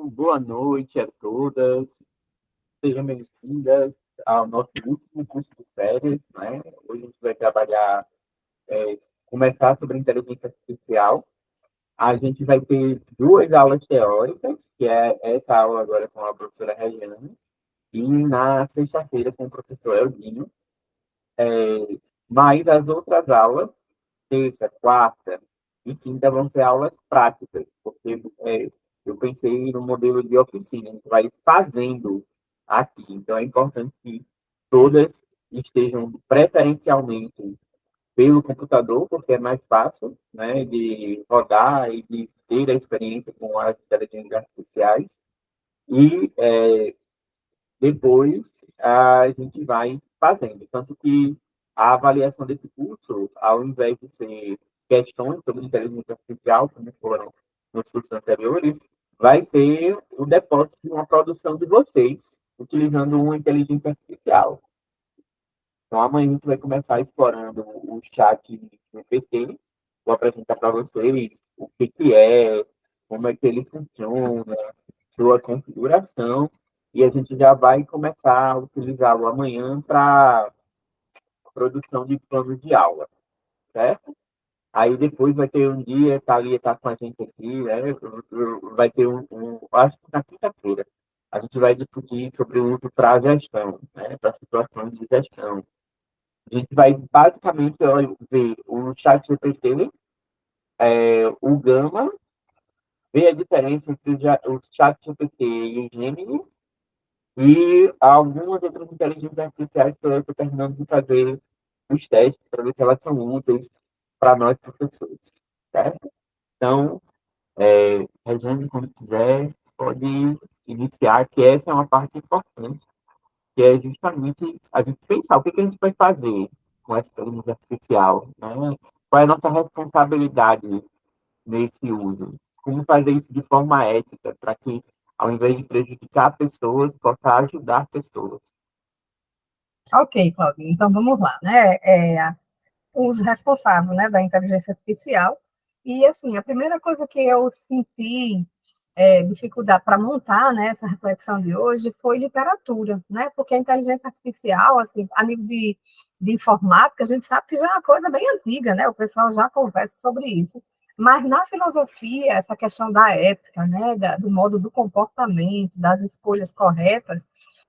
boa noite a todas, sejam bem-vindas ao nosso último curso de férias, né? Hoje a gente vai trabalhar, começar sobre inteligência artificial. A gente vai ter duas aulas teóricas, que é essa aula agora com a professora Regiane, e na sexta-feira com o professor Eldinho. Mas as outras aulas, terça, quarta e quinta, vão ser aulas práticas, porque eu pensei no modelo de oficina, a gente vai fazendo aqui. Então, é importante que todas estejam preferencialmente pelo computador, porque é mais fácil, né, de rodar e de ter a experiência com as inteligências artificiais. E depois a gente vai fazendo. Tanto que a avaliação desse curso, ao invés de ser questões sobre inteligência artificial, como foram nos cursos anteriores, vai ser o depósito de uma produção de vocês, utilizando uma inteligência artificial. Então, amanhã a gente vai começar explorando o chat GPT. Vou apresentar para vocês o que é, como é que ele funciona, sua configuração, e a gente já vai começar a utilizá-lo amanhã para produção de planos de aula, certo? Aí depois vai ter um dia, Thalia está com a gente aqui, né? Vai ter acho que na quinta-feira, a gente vai discutir sobre o uso para gestão, né? Para situações de gestão. A gente vai basicamente ver o chat GPT, o Gama, ver a diferença entre o chat GPT e o Gemini, e algumas outras inteligências artificiais que eu estou terminando de fazer os testes para ver se elas são úteis para nós professores, certo? Então, Regiane, quando quiser, pode iniciar, que essa é uma parte importante, que é justamente a gente pensar o que a gente vai fazer com essa inteligência artificial, né? Qual é a nossa responsabilidade nesse uso? Como fazer isso de forma ética, para que, ao invés de prejudicar pessoas, possa ajudar pessoas. Ok, Claudio, então vamos lá, né? O uso responsável, né, da inteligência artificial. E, assim, a primeira coisa que eu senti dificuldade para montar, né, essa reflexão de hoje foi literatura, né? Porque a inteligência artificial, assim, a nível de informática, a gente sabe que já é uma coisa bem antiga, né? O pessoal já conversa sobre isso. Mas na filosofia, essa questão da ética, né, do modo do comportamento, das escolhas corretas,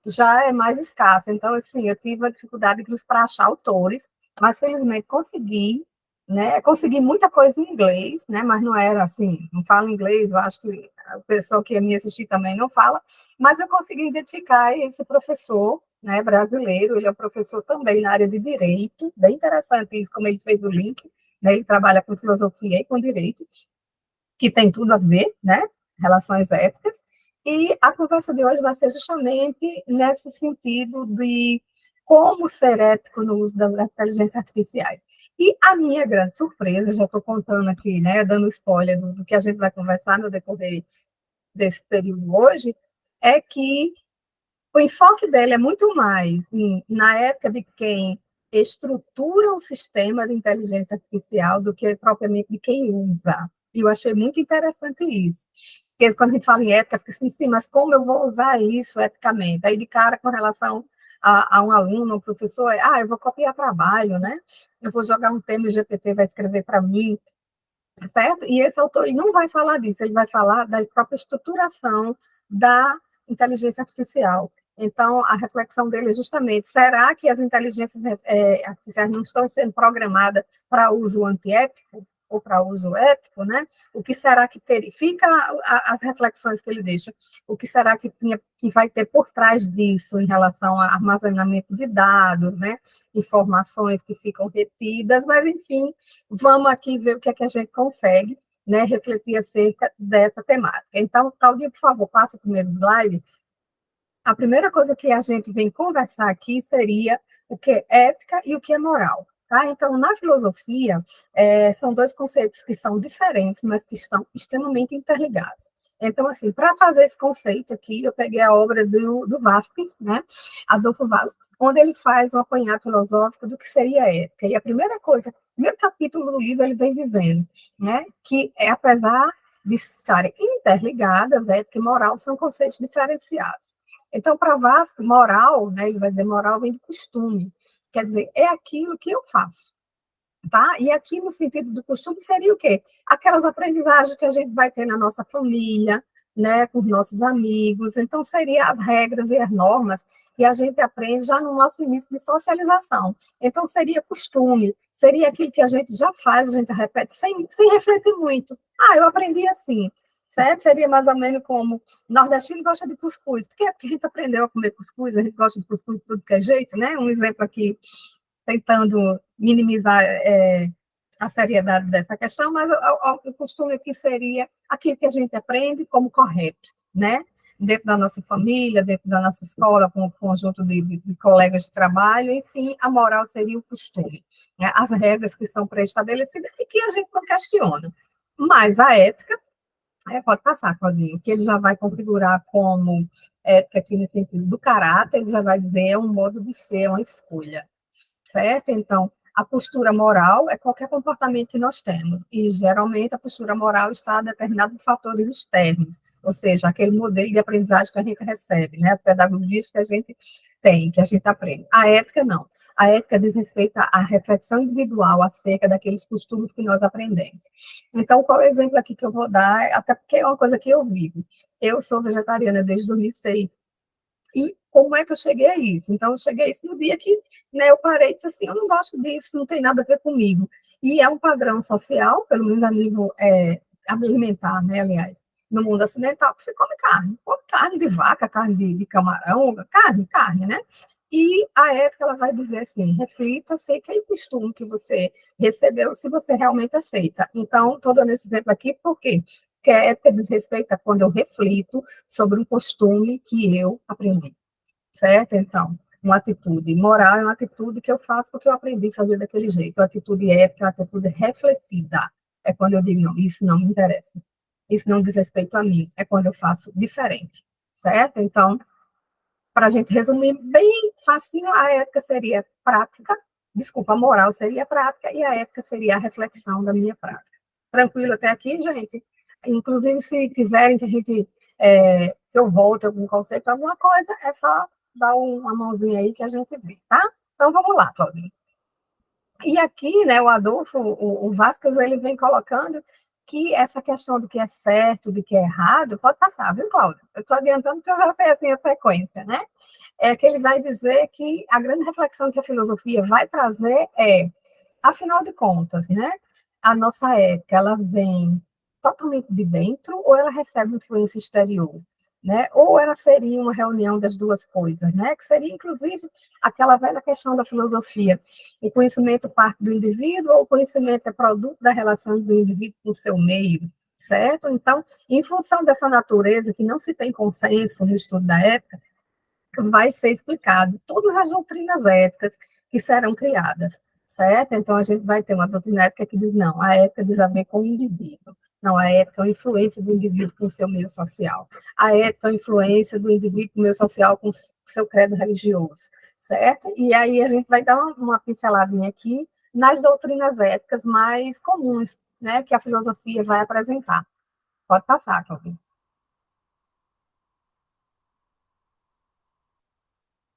já é mais escassa. Então, assim, eu tive uma dificuldade para achar autores, mas felizmente consegui, né? Consegui muita coisa em inglês, né? Mas não era assim, não falo inglês, eu acho que a pessoa que ia me assistir também não fala, mas eu consegui identificar esse professor, né, brasileiro, ele é um professor também na área de direito, bem interessante isso, como ele fez o link, né? Ele trabalha com filosofia e com direito, que tem tudo a ver, né? Relações éticas. E a conversa de hoje vai ser justamente nesse sentido de como ser ético no uso das inteligências artificiais. E a minha grande surpresa, já estou contando aqui, né, dando spoiler do que a gente vai conversar no decorrer desse período hoje, é que o enfoque dele é muito mais na ética de quem estrutura o sistema de inteligência artificial do que propriamente de quem usa. E eu achei muito interessante isso. Porque quando a gente fala em ética, fica assim, sim, mas como eu vou usar isso eticamente? Aí, de cara, com relação a um aluno, um professor, eu vou copiar trabalho, né? Eu vou jogar um tema e o GPT vai escrever para mim, certo? E esse autor ele não vai falar disso, ele vai falar da própria estruturação da inteligência artificial. Então, a reflexão dele é justamente, será que as inteligências artificiais não estão sendo programadas para uso antiético ou para uso ético, né? O que será que fica as reflexões que ele deixa, o que será que vai ter por trás disso em relação ao armazenamento de dados, né? Informações que ficam retidas, mas, enfim, vamos aqui ver o que é que a gente consegue, né, refletir acerca dessa temática. Então, Claudia, por favor, passa o primeiro slide. A primeira coisa que a gente vem conversar aqui seria o que é ética e o que é moral. Tá? Então, na filosofia, são dois conceitos que são diferentes, mas que estão extremamente interligados. Então, assim, para fazer esse conceito aqui, eu peguei a obra do Vasquez, né? Adolfo Vasquez, onde ele faz um apanhado filosófico do que seria ética. E a primeira coisa, o primeiro capítulo do livro, ele vem dizendo, né, que apesar de estarem interligadas, ética e moral são conceitos diferenciados. Então, para Vasco, moral, né, ele vai dizer moral vem de costume, quer dizer, é aquilo que eu faço. Tá? E aqui, no sentido do costume, seria o quê? Aquelas aprendizagens que a gente vai ter na nossa família, né, com os nossos amigos. Então, seria as regras e as normas que a gente aprende já no nosso início de socialização. Então, seria costume, seria aquilo que a gente já faz, a gente repete sem refletir muito. Ah, eu aprendi assim, certo? Seria mais ou menos como nordestino gosta de cuscuz. Por quê? Porque a gente aprendeu a comer cuscuz, a gente gosta de cuscuz de tudo que é jeito, né? Um exemplo aqui tentando minimizar a seriedade dessa questão, mas o costume aqui seria aquilo que a gente aprende como correto, né? Dentro da nossa família, dentro da nossa escola, com o conjunto de colegas de trabalho, enfim, a moral seria o costume, né? As regras que são pré-estabelecidas e que a gente não questiona. Mas a ética, pode passar, Claudinho, que ele já vai configurar como ética aqui no sentido do caráter, ele já vai dizer é um modo de ser, uma escolha, certo? Então, a postura moral é qualquer comportamento que nós temos, e geralmente a postura moral está determinada por fatores externos, ou seja, aquele modelo de aprendizagem que a gente recebe, né? As pedagogias que a gente tem, que a gente aprende. A ética, não. A ética diz respeito à reflexão individual acerca daqueles costumes que nós aprendemos. Então, qual é o exemplo aqui que eu vou dar? Até porque é uma coisa que eu vivo. Eu sou vegetariana desde 2006, e como é que eu cheguei a isso? Então, eu cheguei a isso no dia que, né, eu parei e disse assim, eu não gosto disso, não tem nada a ver comigo. E é um padrão social, pelo menos a nível alimentar, né, aliás, no mundo ocidental, que você come carne de vaca, carne de camarão, carne, né? E a ética, ela vai dizer assim, reflita se aquele costume que você recebeu, se você realmente aceita. Então, estou dando esse exemplo aqui, por quê? Porque a ética diz respeito a quando eu reflito sobre um costume que eu aprendi, certo? Então, uma atitude moral é uma atitude que eu faço porque eu aprendi a fazer daquele jeito. A atitude ética é uma atitude refletida. É quando eu digo, não, isso não me interessa. Isso não diz respeito a mim. É quando eu faço diferente, certo? Então, para a gente resumir bem facinho, a ética seria prática, desculpa, a moral seria prática e a ética seria a reflexão da minha prática. Tranquilo até aqui, gente? Inclusive, se quiserem que a gente que eu volte algum conceito, alguma coisa, é só dar uma mãozinha aí que a gente vê, tá? Então, vamos lá, Claudinha. E aqui, né, o Adolfo, o Vasquez, ele vem colocando que essa questão do que é certo, do que é errado, pode passar, viu, Cláudio? Eu estou adiantando porque eu já sei assim a sequência, né? É que ele vai dizer que a grande reflexão que a filosofia vai trazer é, afinal de contas, né, a nossa ética, ela vem totalmente de dentro ou ela recebe influência exterior? Né? Ou ela seria uma reunião das duas coisas, né? Que seria, inclusive, aquela velha questão da filosofia. O conhecimento parte do indivíduo ou o conhecimento é produto da relação do indivíduo com o seu meio, certo? Então, em função dessa natureza que não se tem consenso no estudo da ética, vai ser explicado todas as doutrinas éticas que serão criadas, certo? Então, a gente vai ter uma doutrina ética que diz, não, a ética diz a ver com o indivíduo. Não, a ética é a influência do indivíduo com o seu meio social. A ética é a influência do indivíduo com o meio social com o seu credo religioso, certo? E aí a gente vai dar uma pinceladinha aqui nas doutrinas éticas mais comuns, né, que a filosofia vai apresentar. Pode passar, Claudio.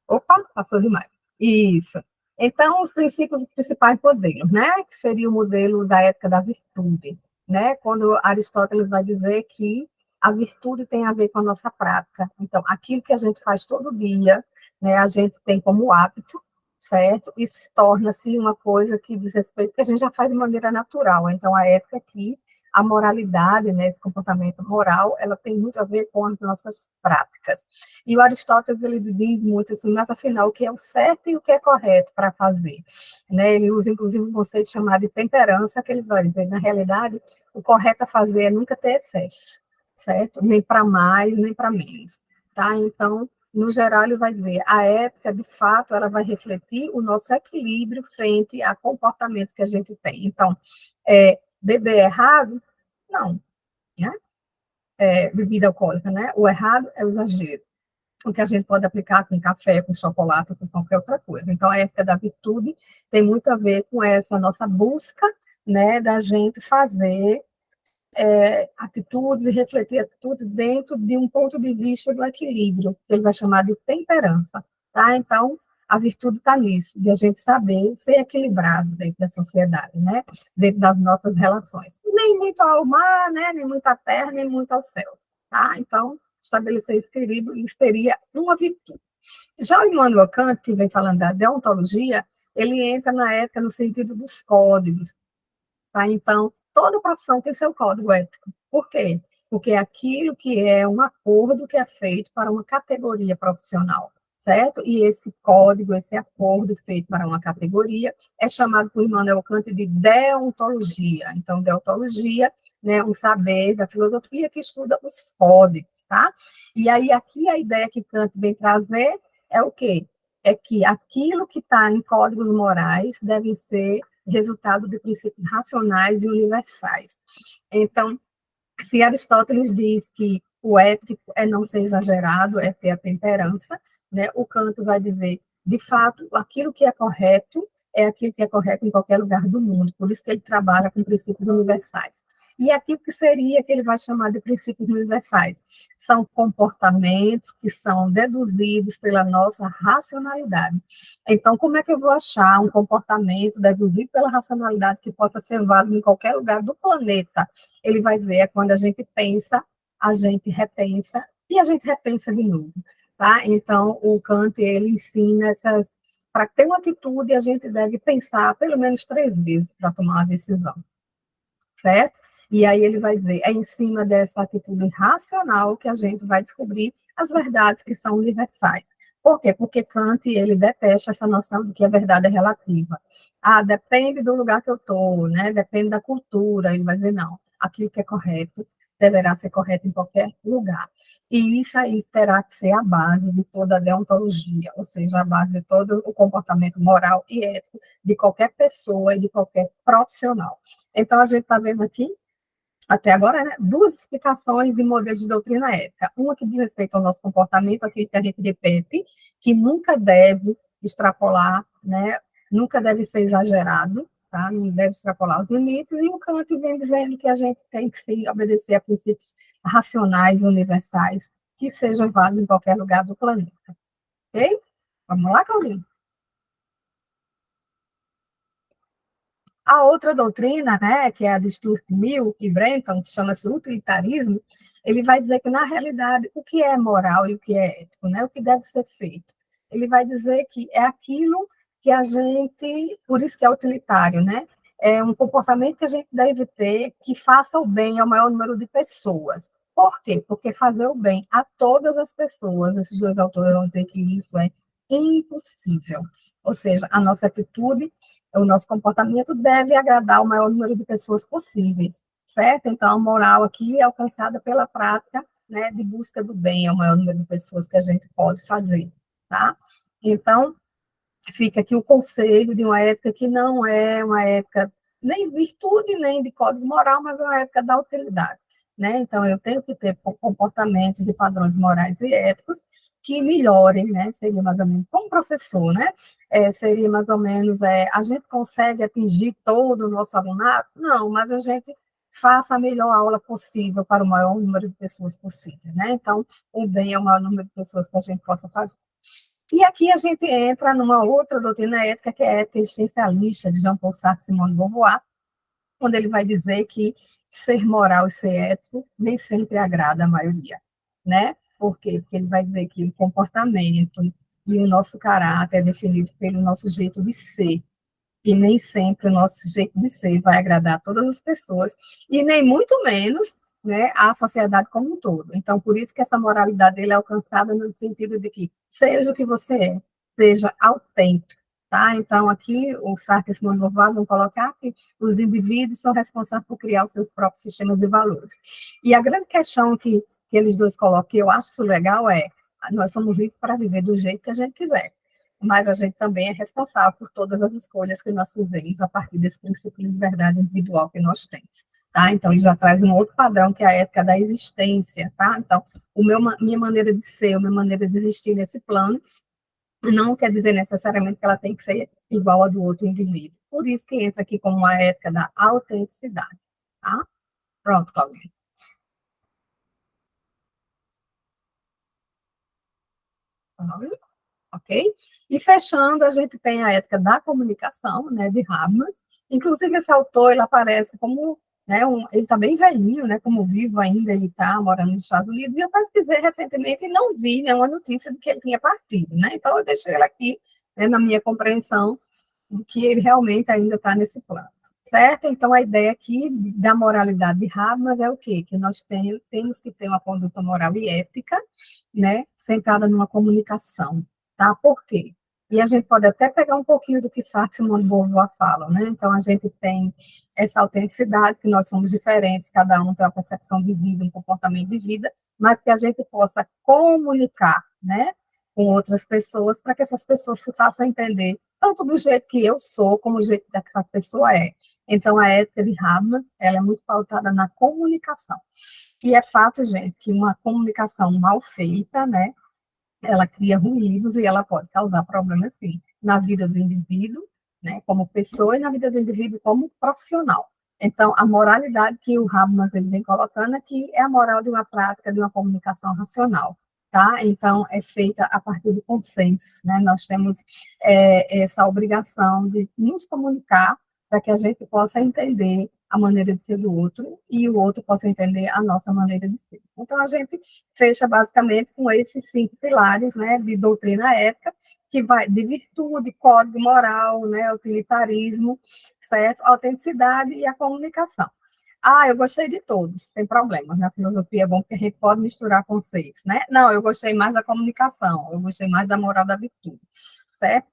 Opa, passou demais. Isso. Então, os princípios e principais modelos, né? Que seria o modelo da ética da virtude, né? Quando Aristóteles vai dizer que a virtude tem a ver com a nossa prática. Então, aquilo que a gente faz todo dia, né? A gente tem como hábito, certo? Isso torna-se uma coisa que diz respeito que a gente já faz de maneira natural. Então, a ética aqui, a moralidade, né? Esse comportamento moral, ela tem muito a ver com as nossas práticas. E o Aristóteles, ele diz muito assim, mas afinal, o que é o certo e o que é correto para fazer? Né? Ele usa, inclusive, um conceito chamado de temperança, que ele vai dizer, na realidade, o correto a fazer é nunca ter excesso, certo? Nem para mais, nem para menos, tá? Então, no geral, ele vai dizer, a ética, de fato, ela vai refletir o nosso equilíbrio frente a comportamentos que a gente tem. Então, beber errado? Não, né? Bebida alcoólica, né? O errado é o exagero, o que a gente pode aplicar com café, com chocolate, com qualquer outra coisa. Então, a ética da virtude tem muito a ver com essa nossa busca, né, da gente fazer atitudes e refletir atitudes dentro de um ponto de vista do equilíbrio, que ele vai chamar de temperança, tá? Então, a virtude está nisso, de a gente saber ser equilibrado dentro da sociedade, né? Dentro das nossas relações. Nem muito ao mar, né? Nem muito à terra, nem muito ao céu, tá? Então, estabelecer esse equilíbrio, isso seria uma virtude. Já o Immanuel Kant, que vem falando da deontologia, ele entra na ética no sentido dos códigos, tá? Então, toda profissão tem seu código ético. Por quê? Porque é aquilo que é um acordo que é feito para uma categoria profissional, certo? E esse código, esse acordo feito para uma categoria é chamado por Immanuel Kant de deontologia. Então, deontologia, né, um saber da filosofia que estuda os códigos, tá? E aí, aqui a ideia que Kant vem trazer é o quê? É que aquilo que está em códigos morais deve ser resultado de princípios racionais e universais. Então, se Aristóteles diz que o ético é não ser exagerado, é ter a temperança, né? O Kant vai dizer, de fato, aquilo que é aquilo que é correto em qualquer lugar do mundo, por isso que ele trabalha com princípios universais. E aquilo que seria que ele vai chamar de princípios universais são comportamentos que são deduzidos pela nossa racionalidade. Então, como é que eu vou achar um comportamento deduzido pela racionalidade que possa ser válido em qualquer lugar do planeta? Ele vai dizer, é quando a gente pensa, a gente repensa e a gente repensa de novo, tá? Então, o Kant, ele ensina essas... Para ter uma atitude, a gente deve pensar pelo menos 3 vezes para tomar uma decisão, certo? E aí ele vai dizer, é em cima dessa atitude racional que a gente vai descobrir as verdades que são universais. Por quê? Porque Kant, ele detesta essa noção de que a verdade é relativa. Ah, depende do lugar que eu estou, né? Depende da cultura. Ele vai dizer, não, aquilo que é correto deverá ser correto em qualquer lugar. E isso aí terá que ser a base de toda a deontologia, ou seja, a base de todo o comportamento moral e ético de qualquer pessoa e de qualquer profissional. Então, a gente está vendo aqui, até agora, né, 2 explicações de modelos de doutrina ética. Uma que diz respeito ao nosso comportamento, aquele que a gente repete, que nunca deve extrapolar, né, nunca deve ser exagerado, tá? Não deve extrapolar os limites, e o Kant vem dizendo que a gente tem que se obedecer a princípios racionais, universais, que sejam válidos em qualquer lugar do planeta. Ok? Vamos lá, Claudinho? A outra doutrina, né, que é a de Stuart Mill e Brenton, que chama-se utilitarismo, ele vai dizer que, na realidade, o que é moral e o que é ético, né, o que deve ser feito. Ele vai dizer que é aquilo que a gente, por isso que é utilitário, né, é um comportamento que a gente deve ter que faça o bem ao maior número de pessoas. Por quê? Porque fazer o bem a todas as pessoas, esses 2 autores vão dizer que isso é impossível. Ou seja, a nossa atitude, o nosso comportamento deve agradar o maior número de pessoas possíveis, certo? Então, a moral aqui é alcançada pela prática, né, de busca do bem ao maior número de pessoas que a gente pode fazer, tá? Então, fica aqui o conselho de uma ética que não é uma ética nem virtude, nem de código moral, mas é uma ética da utilidade, né? Então, eu tenho que ter comportamentos e padrões morais e éticos que melhorem, né? Seria mais ou menos como professor, né? Seria mais ou menos, a gente consegue atingir todo o nosso alunado? Não, mas a gente faça a melhor aula possível para o maior número de pessoas possível, né? Então, o bem é o maior número de pessoas que a gente possa fazer. E aqui a gente entra numa outra doutrina ética, que é a ética existencialista, de Jean-Paul Sartre e Simone de Beauvoir, onde ele vai dizer que ser moral e ser ético nem sempre agrada a maioria, né? Por quê? Porque ele vai dizer que o comportamento e o nosso caráter é definido pelo nosso jeito de ser, e nem sempre o nosso jeito de ser vai agradar a todas as pessoas, e nem muito menos, né, a sociedade como um todo. Então, por isso que essa moralidade dele é alcançada no sentido de que seja o que você é, seja autêntico, tá? Então, aqui, o Sartre e Simone de Beauvoir vão colocar que os indivíduos são responsáveis por criar os seus próprios sistemas de valores. E a grande questão que eles dois colocam, que eu acho isso legal, é nós somos livres para viver do jeito que a gente quiser, mas a gente também é responsável por todas as escolhas que nós fizemos a partir desse princípio de liberdade individual que nós temos, tá? Então, ele já traz um outro padrão, que é a ética da existência, tá? Então, minha maneira de ser, a minha maneira de existir nesse plano, não quer dizer necessariamente que ela tem que ser igual a do outro indivíduo. Por isso que entra aqui como a ética da autenticidade, tá? Pronto, Claudinha. Ok? E fechando, a gente tem a ética da comunicação, né, de Habermas. Inclusive, esse autor, ele aparece como, né, ele está bem velhinho, né, como vivo ainda, ele está morando nos Estados Unidos, e eu pesquisei recentemente e não vi nenhuma notícia de que ele tinha partido, né? Então, eu deixei ele aqui, né, na minha compreensão, de que ele realmente ainda está nesse plano. Certo? Então, a ideia aqui da moralidade de Habermas é o quê? Que nós temos que ter uma conduta moral e ética, né, centrada numa comunicação, tá? Por quê? E a gente pode até pegar um pouquinho do que Sartre e Simone de Beauvoir falam, né? Então, a gente tem essa autenticidade, que nós somos diferentes, cada um tem uma percepção de vida, um comportamento de vida, mas que a gente possa comunicar, né, com outras pessoas, para que essas pessoas se façam entender, tanto do jeito que eu sou, como do jeito que essa pessoa é. Então, a ética de Habermas, ela é muito pautada na comunicação. E é fato, gente, que uma comunicação mal feita, né, ela cria ruídos e ela pode causar problemas, sim, na vida do indivíduo, né, como pessoa, e na vida do indivíduo como profissional. Então, a moralidade que o Habermas ele vem colocando aqui é a moral de uma prática de uma comunicação racional, tá? Então, é feita a partir de consensos, né? Nós temos essa obrigação de nos comunicar para que a gente possa entender a maneira de ser do outro e o outro possa entender a nossa maneira de ser. Então, a gente fecha basicamente com esses 5 pilares, né, de doutrina ética, que vai de virtude, código moral, né, utilitarismo, certo? A autenticidade e a comunicação. Ah, eu gostei de todos, sem problema. Na filosofia é bom porque a gente pode misturar conceitos, né? Não, eu gostei mais da comunicação, eu gostei mais da moral da virtude, certo?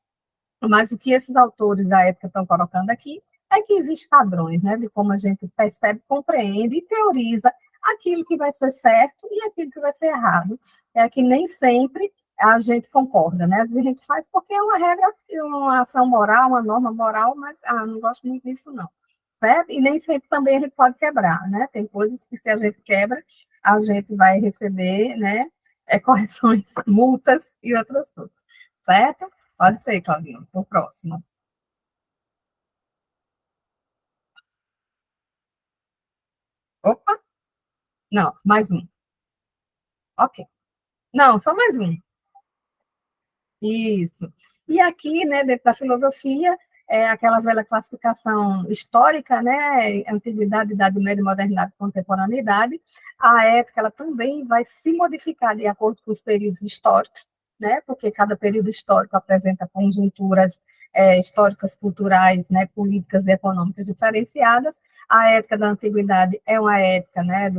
Mas o que esses autores da época estão colocando aqui é que existem padrões, né, de como a gente percebe, compreende e teoriza aquilo que vai ser certo e aquilo que vai ser errado. É que nem sempre a gente concorda, né? Às vezes a gente faz porque é uma regra, uma ação moral, uma norma moral, mas não gosto muito disso, não. Certo? E nem sempre também a gente pode quebrar, né? Tem coisas que se a gente quebra, a gente vai receber, né, correções, multas e outras coisas, certo? Pode ser, Claudinho. O próximo. Opa, não, mais um. Ok. Não, só mais um. Isso. E aqui, né, dentro da filosofia, é aquela velha classificação histórica, né, antiguidade, idade média, modernidade, contemporaneidade. A ética, ela também vai se modificar de acordo com os períodos históricos, né, porque cada período histórico apresenta conjunturas históricas, culturais, né, políticas e econômicas diferenciadas. A ética da antiguidade é uma ética, né,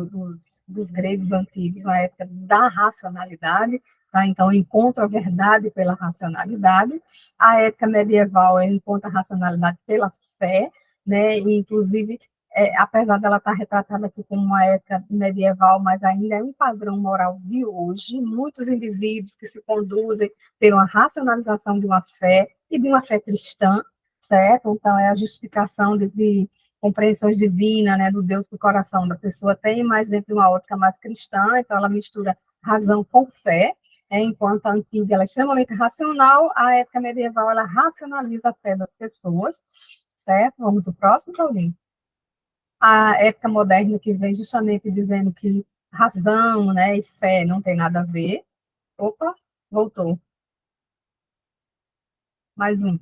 dos gregos antigos, uma ética da racionalidade. Tá? Então, encontra a verdade pela racionalidade. A ética medieval encontra a racionalidade pela fé, né? E, inclusive, apesar dela estar retratada aqui como uma ética medieval, mas ainda é um padrão moral de hoje. Muitos indivíduos que se conduzem pela racionalização de uma fé e de uma fé cristã, certo? Então, é a justificação de compreensões divinas, né, do Deus que o coração da pessoa tem, mas dentro de uma ótica mais cristã, então ela mistura razão com fé, enquanto a antiga ela é extremamente racional, a ética medieval ela racionaliza a fé das pessoas, certo? Vamos ao próximo, Claudinho. A ética moderna que vem justamente dizendo que razão, né, e fé não tem nada a ver. Opa, voltou. Mais um.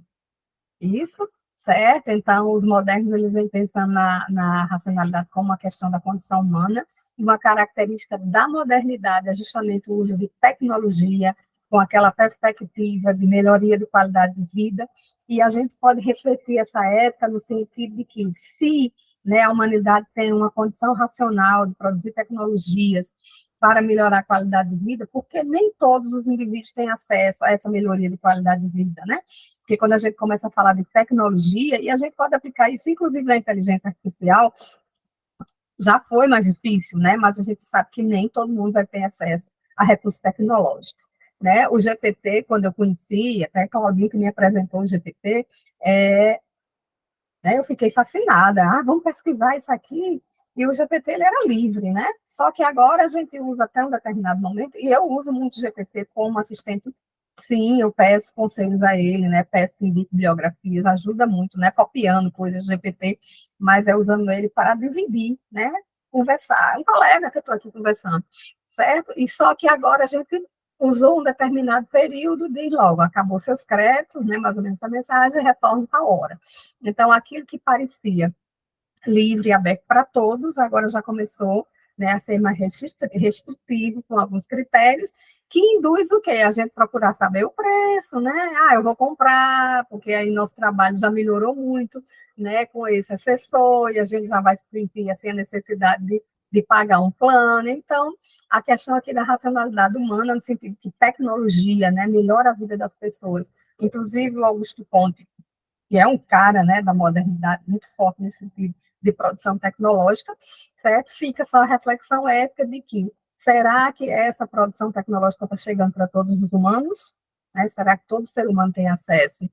Isso, certo? Então, os modernos eles vêm pensando na racionalidade como uma questão da condição humana, e uma característica da modernidade é justamente o uso de tecnologia, com aquela perspectiva de melhoria de qualidade de vida, e a gente pode refletir essa época no sentido de que, se né, a humanidade tem uma condição racional de produzir tecnologias para melhorar a qualidade de vida, porque nem todos os indivíduos têm acesso a essa melhoria de qualidade de vida, né? Porque quando a gente começa a falar de tecnologia, e a gente pode aplicar isso, inclusive, na inteligência artificial, já foi mais difícil, né? Mas a gente sabe que nem todo mundo vai ter acesso a recursos tecnológicos. Né? O GPT, quando eu conheci, até Claudinho que me apresentou o GPT, né, eu fiquei fascinada. Vamos pesquisar isso aqui. E o GPT ele era livre, né? Só que agora a gente usa até um determinado momento, e eu uso muito o GPT como assistente. Sim, eu peço conselhos a ele, né? Peço que indique biografias, ajuda muito, né? Copiando coisas do GPT, mas é usando ele para dividir, né? conversar, um colega que eu estou aqui conversando, certo? E só que agora a gente usou um determinado período de logo, acabou seus créditos, né, mais ou menos essa mensagem, retorna para a hora. Então, aquilo que parecia livre e aberto para todos, agora já começou, né, a ser mais restritivo com alguns critérios, que induz o quê? A gente procurar saber o preço, né? Ah, eu vou comprar, porque aí nosso trabalho já melhorou muito, né, com esse assessor, e a gente já vai sentir assim, a necessidade de pagar um plano. Então, a questão aqui da racionalidade humana, no sentido que tecnologia, né, melhora a vida das pessoas. Inclusive, o Augusto Conte, que é um cara, né, da modernidade muito forte nesse sentido de produção tecnológica, certo? Fica só a reflexão ética de que será que essa produção tecnológica está chegando para todos os humanos? Né? Será que todo ser humano tem acesso?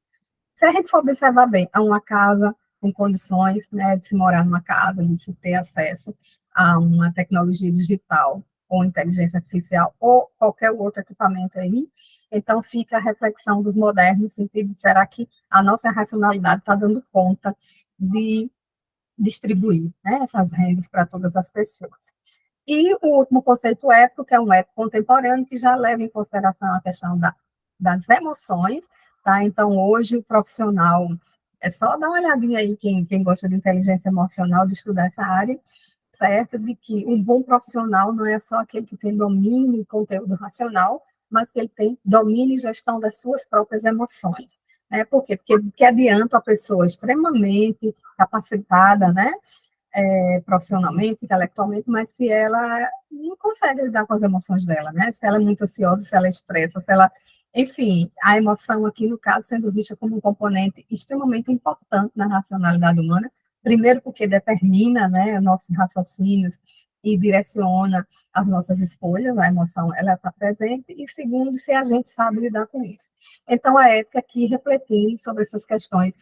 Se a gente for observar bem, a uma casa com condições, né, de se morar numa casa, de se ter acesso a uma tecnologia digital ou inteligência artificial ou qualquer outro equipamento aí, então fica a reflexão dos modernos no sentido de será que a nossa racionalidade está dando conta de distribuir, né, essas rendas para todas as pessoas. E o último conceito ético, que é um ético contemporâneo, que já leva em consideração a questão das emoções, tá? Então, hoje, o profissional, é só dar uma olhadinha aí, quem gosta de inteligência emocional, de estudar essa área, certo? De que um bom profissional não é só aquele que tem domínio e conteúdo racional, mas que ele tem domínio e gestão das suas próprias emoções. Né? Por quê? Porque que adianta a pessoa extremamente capacitada, né? Profissionalmente, intelectualmente, mas se ela não consegue lidar com as emoções dela, né? Se ela é muito ansiosa, se ela estressa, se ela... Enfim, a emoção aqui, no caso, sendo vista como um componente extremamente importante na racionalidade humana, primeiro porque determina, né, nossos raciocínios e direciona as nossas escolhas, a emoção, ela está presente, e segundo, se a gente sabe lidar com isso. Então, a ética aqui refletindo sobre essas questões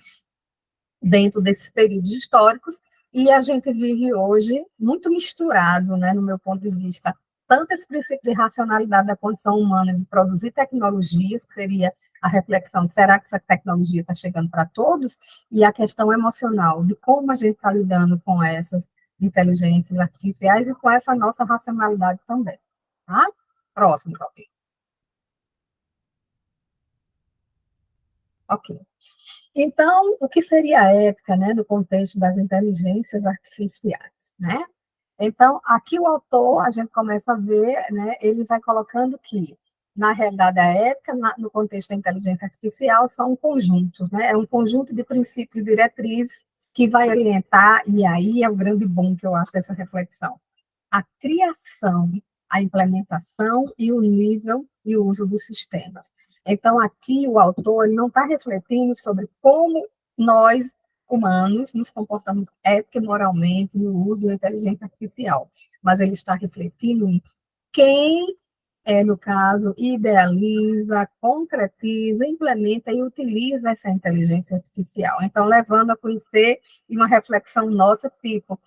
dentro desses períodos históricos, e a gente vive hoje muito misturado, né, no meu ponto de vista, tanto esse princípio de racionalidade da condição humana de produzir tecnologias, que seria a reflexão de será que essa tecnologia está chegando para todos, e a questão emocional de como a gente está lidando com essas inteligências artificiais e com essa nossa racionalidade também. Tá? Próximo, Claudio. Ok. Então, o que seria a ética, né, no contexto das inteligências artificiais, né? Então, aqui o autor, a gente começa a ver, né, ele vai colocando que, na realidade, a ética, no contexto da inteligência artificial, são um conjunto, né? É um conjunto de princípios e diretrizes que vai orientar, e aí é o grande bom que eu acho dessa reflexão, a criação, a implementação e o nível e o uso dos sistemas. Então, aqui o autor ele não está refletindo sobre como nós, humanos, nos comportamos ética e moralmente no uso da inteligência artificial, mas ele está refletindo em quem, no caso, idealiza, concretiza, implementa e utiliza essa inteligência artificial. Então, levando a conhecer e uma reflexão nossa, tipo,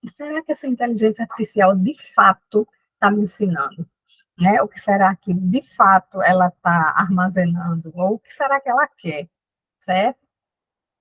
será que essa inteligência artificial, de fato, está me ensinando? Né? O que será que, de fato, ela está armazenando? Ou o que será que ela quer? Certo?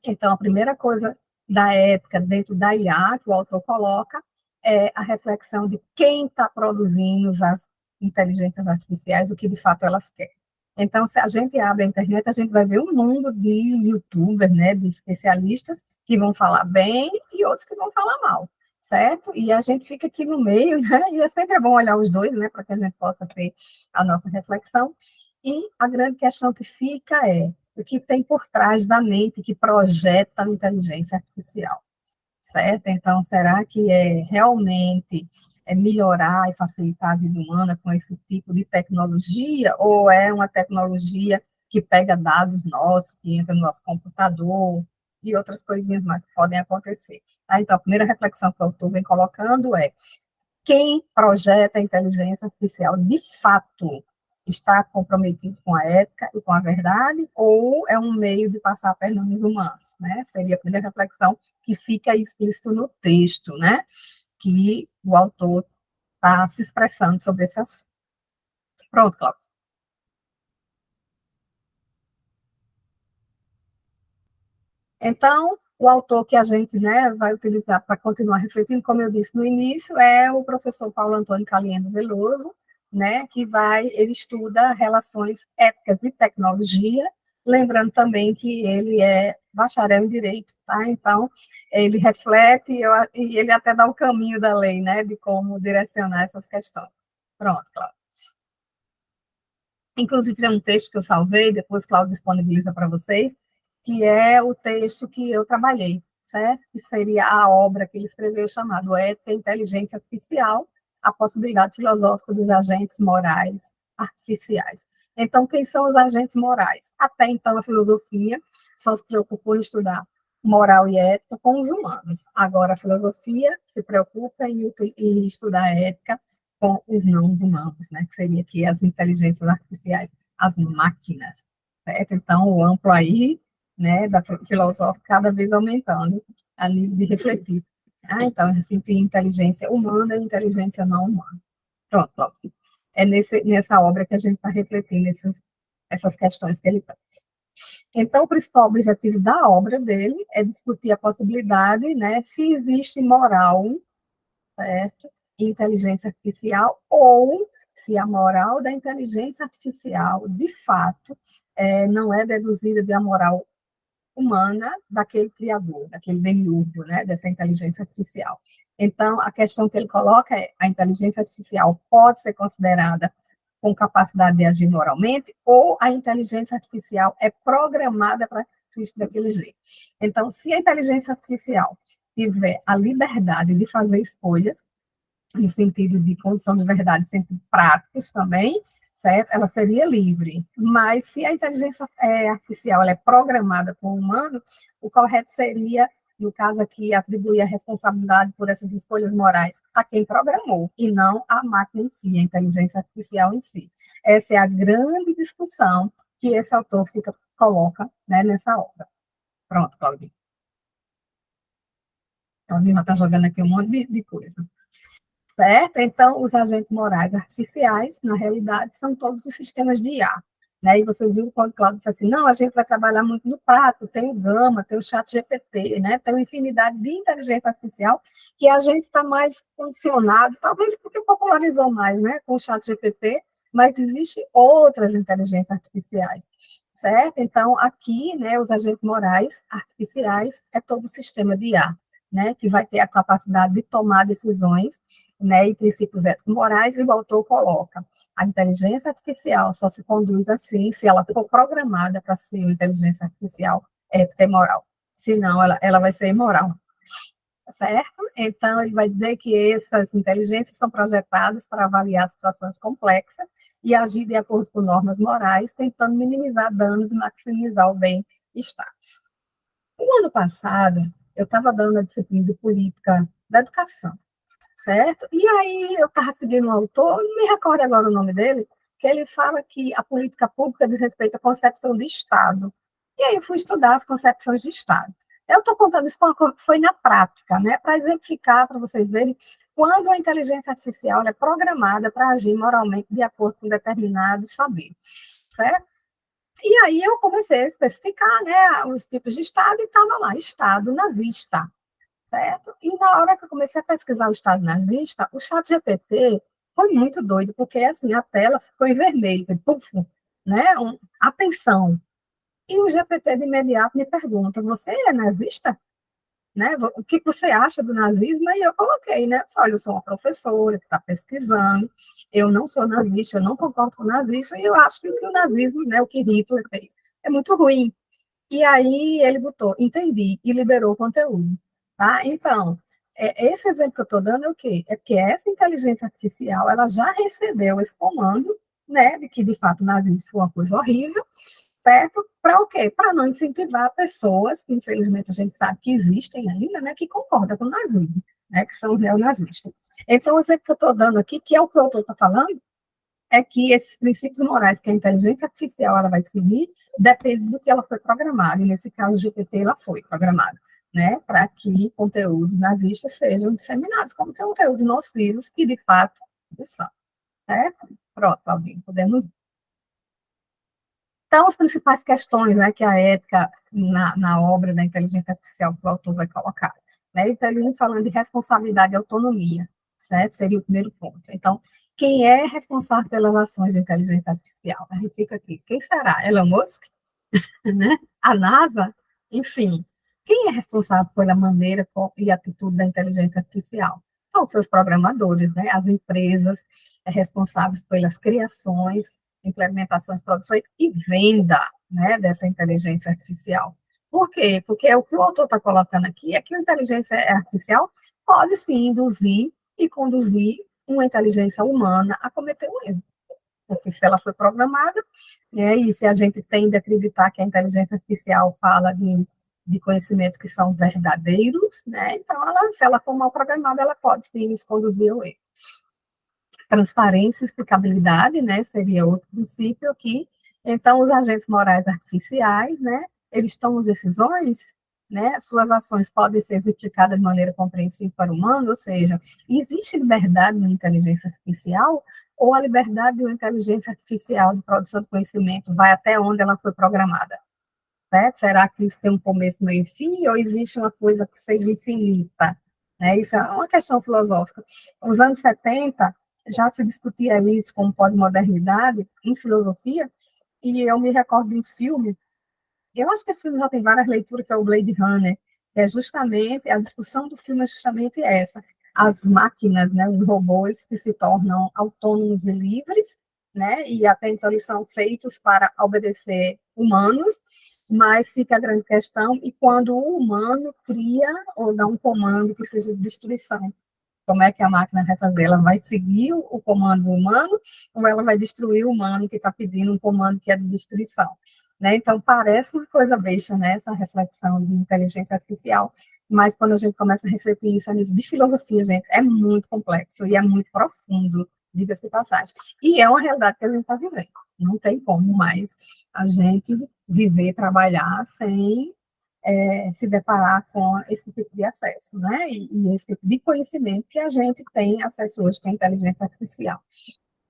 Então, a primeira coisa da ética dentro da IA, que o autor coloca, é a reflexão de quem está produzindo as inteligências artificiais, o que de fato elas querem. Então, se a gente abre a internet, a gente vai ver um mundo de youtubers, né, de especialistas que vão falar bem e outros que vão falar mal, certo? E a gente fica aqui no meio, né, e é sempre bom olhar os dois, né, para que a gente possa ter a nossa reflexão. E a grande questão que fica é, o que tem por trás da mente que projeta a inteligência artificial, certo? Então, será que é realmente melhorar e facilitar a vida humana com esse tipo de tecnologia, ou é uma tecnologia que pega dados nossos, que entra no nosso computador, e outras coisinhas mais que podem acontecer? Tá? Então, a primeira reflexão que eu estou vem colocando é quem projeta a inteligência artificial de fato está comprometido com a ética e com a verdade, ou é um meio de passar a perna nos humanos, né? Seria a primeira reflexão que fica explícito no texto, né? Que o autor está se expressando sobre esse assunto. Pronto, Cláudio. Então, O autor que a gente, né, vai utilizar para continuar refletindo, como eu disse no início, é o professor Paulo Antônio Caliendo Veloso, né, ele estuda relações éticas e tecnologia, lembrando também que ele é bacharel em direito, tá? Então, ele reflete e ele até dá o caminho da lei, né, de como direcionar essas questões. Pronto, Cláudio. Inclusive, tem um texto que eu salvei, depois Cláudio disponibiliza para vocês, que é o texto que eu trabalhei, certo? Que seria a obra que ele escreveu, chamado Ética e Inteligência Artificial, a possibilidade filosófica dos agentes morais artificiais. Então, quem são os agentes morais? Até então, a filosofia só se preocupou em estudar moral e ética com os humanos. Agora, a filosofia se preocupa em estudar ética com os não humanos, né, que seria aqui as inteligências artificiais, as máquinas, certo? Então, o amplo aí, né, da filosófica cada vez aumentando a nível de refletir. Então, a gente tem inteligência humana e inteligência não humana. Pronto, Cláudio. É nessa obra que a gente está refletindo essas questões que ele traz. Então, o principal objetivo da obra dele é discutir a possibilidade, né, se existe moral, certo? Inteligência artificial, ou se a moral da inteligência artificial, de fato, não é deduzida da moral humana daquele criador, daquele demiurgo, né, dessa inteligência artificial. Então, a questão que ele coloca é: a inteligência artificial pode ser considerada com capacidade de agir moralmente, ou a inteligência artificial é programada para que exista daquele jeito. Então, se a inteligência artificial tiver a liberdade de fazer escolhas, no sentido de condição de verdade, sentido práticos também, certo? Ela seria livre. Mas se a inteligência artificial ela é programada com o humano, o correto seria, no caso aqui, atribuir a responsabilidade por essas escolhas morais a quem programou, e não à máquina em si, a inteligência artificial em si. Essa é a grande discussão que esse autor coloca, né, nessa obra. Pronto, Claudinho. Claudinho já está jogando aqui um monte de coisa. Certo? Então, os agentes morais artificiais, na realidade, são todos os sistemas de IA. Né? E vocês viram quando o Claudio disse assim, não, a gente vai trabalhar muito no prático, tem o Gama, tem o chat GPT, né? Tem uma infinidade de inteligência artificial que a gente está mais condicionado, talvez porque popularizou mais, né, com o chat GPT, mas existem outras inteligências artificiais, certo? Então, aqui, né, os agentes morais artificiais é todo o sistema de IA, né, que vai ter a capacidade de tomar decisões, né, e princípios ético-morais, e o autor coloca: a inteligência artificial só se conduz assim se ela for programada para ser uma inteligência artificial ética e moral, senão ela vai ser imoral, certo? Então, ele vai dizer que essas inteligências são projetadas para avaliar situações complexas e agir de acordo com normas morais, tentando minimizar danos e maximizar o bem-estar. O ano passado, eu estava dando a disciplina de política da educação, certo? E aí eu estava seguindo um autor, não me recordo agora o nome dele, que ele fala que a política pública diz respeito à concepção de Estado. E aí eu fui estudar as concepções de Estado. Eu estou contando isso com uma coisa que foi na prática, né, para exemplificar, para vocês verem quando a inteligência artificial é programada para agir moralmente de acordo com determinado saber, certo? E aí eu comecei a especificar, né, os tipos de Estado, e estava lá, Estado nazista, certo? E na hora que eu comecei a pesquisar o Estado nazista, o chat GPT foi muito doido, porque assim, a tela ficou em vermelho, puf, né? Atenção. E o GPT de imediato me pergunta: você é nazista? Né? O que você acha do nazismo? E eu coloquei, né? Olha, eu sou uma professora que está pesquisando, eu não sou nazista, eu não concordo com o nazismo, e eu acho que o nazismo, né, o que Hitler fez, é muito ruim. E aí ele botou, entendi, e liberou o conteúdo. Tá? Então, esse exemplo que eu estou dando é o quê? É porque essa inteligência artificial ela já recebeu esse comando, né, de que de fato o nazismo foi uma coisa horrível, certo? Para o quê? Para não incentivar pessoas, que infelizmente a gente sabe que existem ainda, né, que concordam com o nazismo, né, que são os neonazistas. Então, o exemplo que eu estou dando aqui, que é o que o autor está falando, é que esses princípios morais que a inteligência artificial ela vai seguir depende do que ela foi programada, e nesse caso o GPT ela foi programada, né, para que conteúdos nazistas sejam disseminados como conteúdos nocivos, que de fato são, certo? Pronto, alguém, podemos ir. Então, as principais questões, né, que a ética na obra da inteligência artificial que o autor vai colocar, né? Então, ele vem falando de responsabilidade e autonomia, certo? Seria o primeiro ponto. Então, quem é responsável pelas ações de inteligência artificial? A gente fica aqui. Quem será? Elon Musk? Né? A NASA? Enfim, quem é responsável pela maneira e atitude da inteligência artificial? São os seus programadores, né? As empresas responsáveis pelas criações, implementações, produções e venda, né, dessa inteligência artificial. Por quê? Porque o que o autor está colocando aqui é que a inteligência artificial pode sim induzir e conduzir uma inteligência humana a cometer um erro. Porque se ela foi programada, né, e se a gente tende a acreditar que a inteligência artificial fala de conhecimentos que são verdadeiros, né, então, se ela for mal programada, ela pode sim nos conduzir ao erro. Transparência e explicabilidade, né, seria outro princípio aqui. Então, os agentes morais artificiais, né, eles tomam decisões, né, suas ações podem ser explicadas de maneira compreensível para o humano, ou seja, existe liberdade na inteligência artificial, ou a liberdade de uma inteligência artificial de produção de conhecimento vai até onde ela foi programada, certo? Será que isso tem um começo, meio e fim, ou existe uma coisa que seja infinita? Né? Isso é uma questão filosófica. Nos anos 70, já se discutia isso como pós-modernidade em filosofia, e eu me recordo de um filme, eu acho que esse filme já tem várias leituras, que é o Blade Runner, que é justamente, a discussão do filme é justamente essa, as máquinas, né, os robôs que se tornam autônomos e livres, né, e até então eles são feitos para obedecer humanos, mas fica a grande questão, e quando o humano cria ou dá um comando que seja de destruição, como é que a máquina vai fazer? Ela vai seguir o comando humano ou ela vai destruir o humano que está pedindo um comando que é de destruição? Né? Então, parece uma coisa besta, né, essa reflexão de inteligência artificial, mas quando a gente começa a refletir isso a nível de filosofia, gente, é muito complexo e é muito profundo, diga-se de passagem. E é uma realidade que a gente está vivendo. Não tem como mais a gente viver, trabalhar sem se deparar com esse tipo de acesso, né? E esse tipo de conhecimento que a gente tem acesso hoje com a inteligência artificial.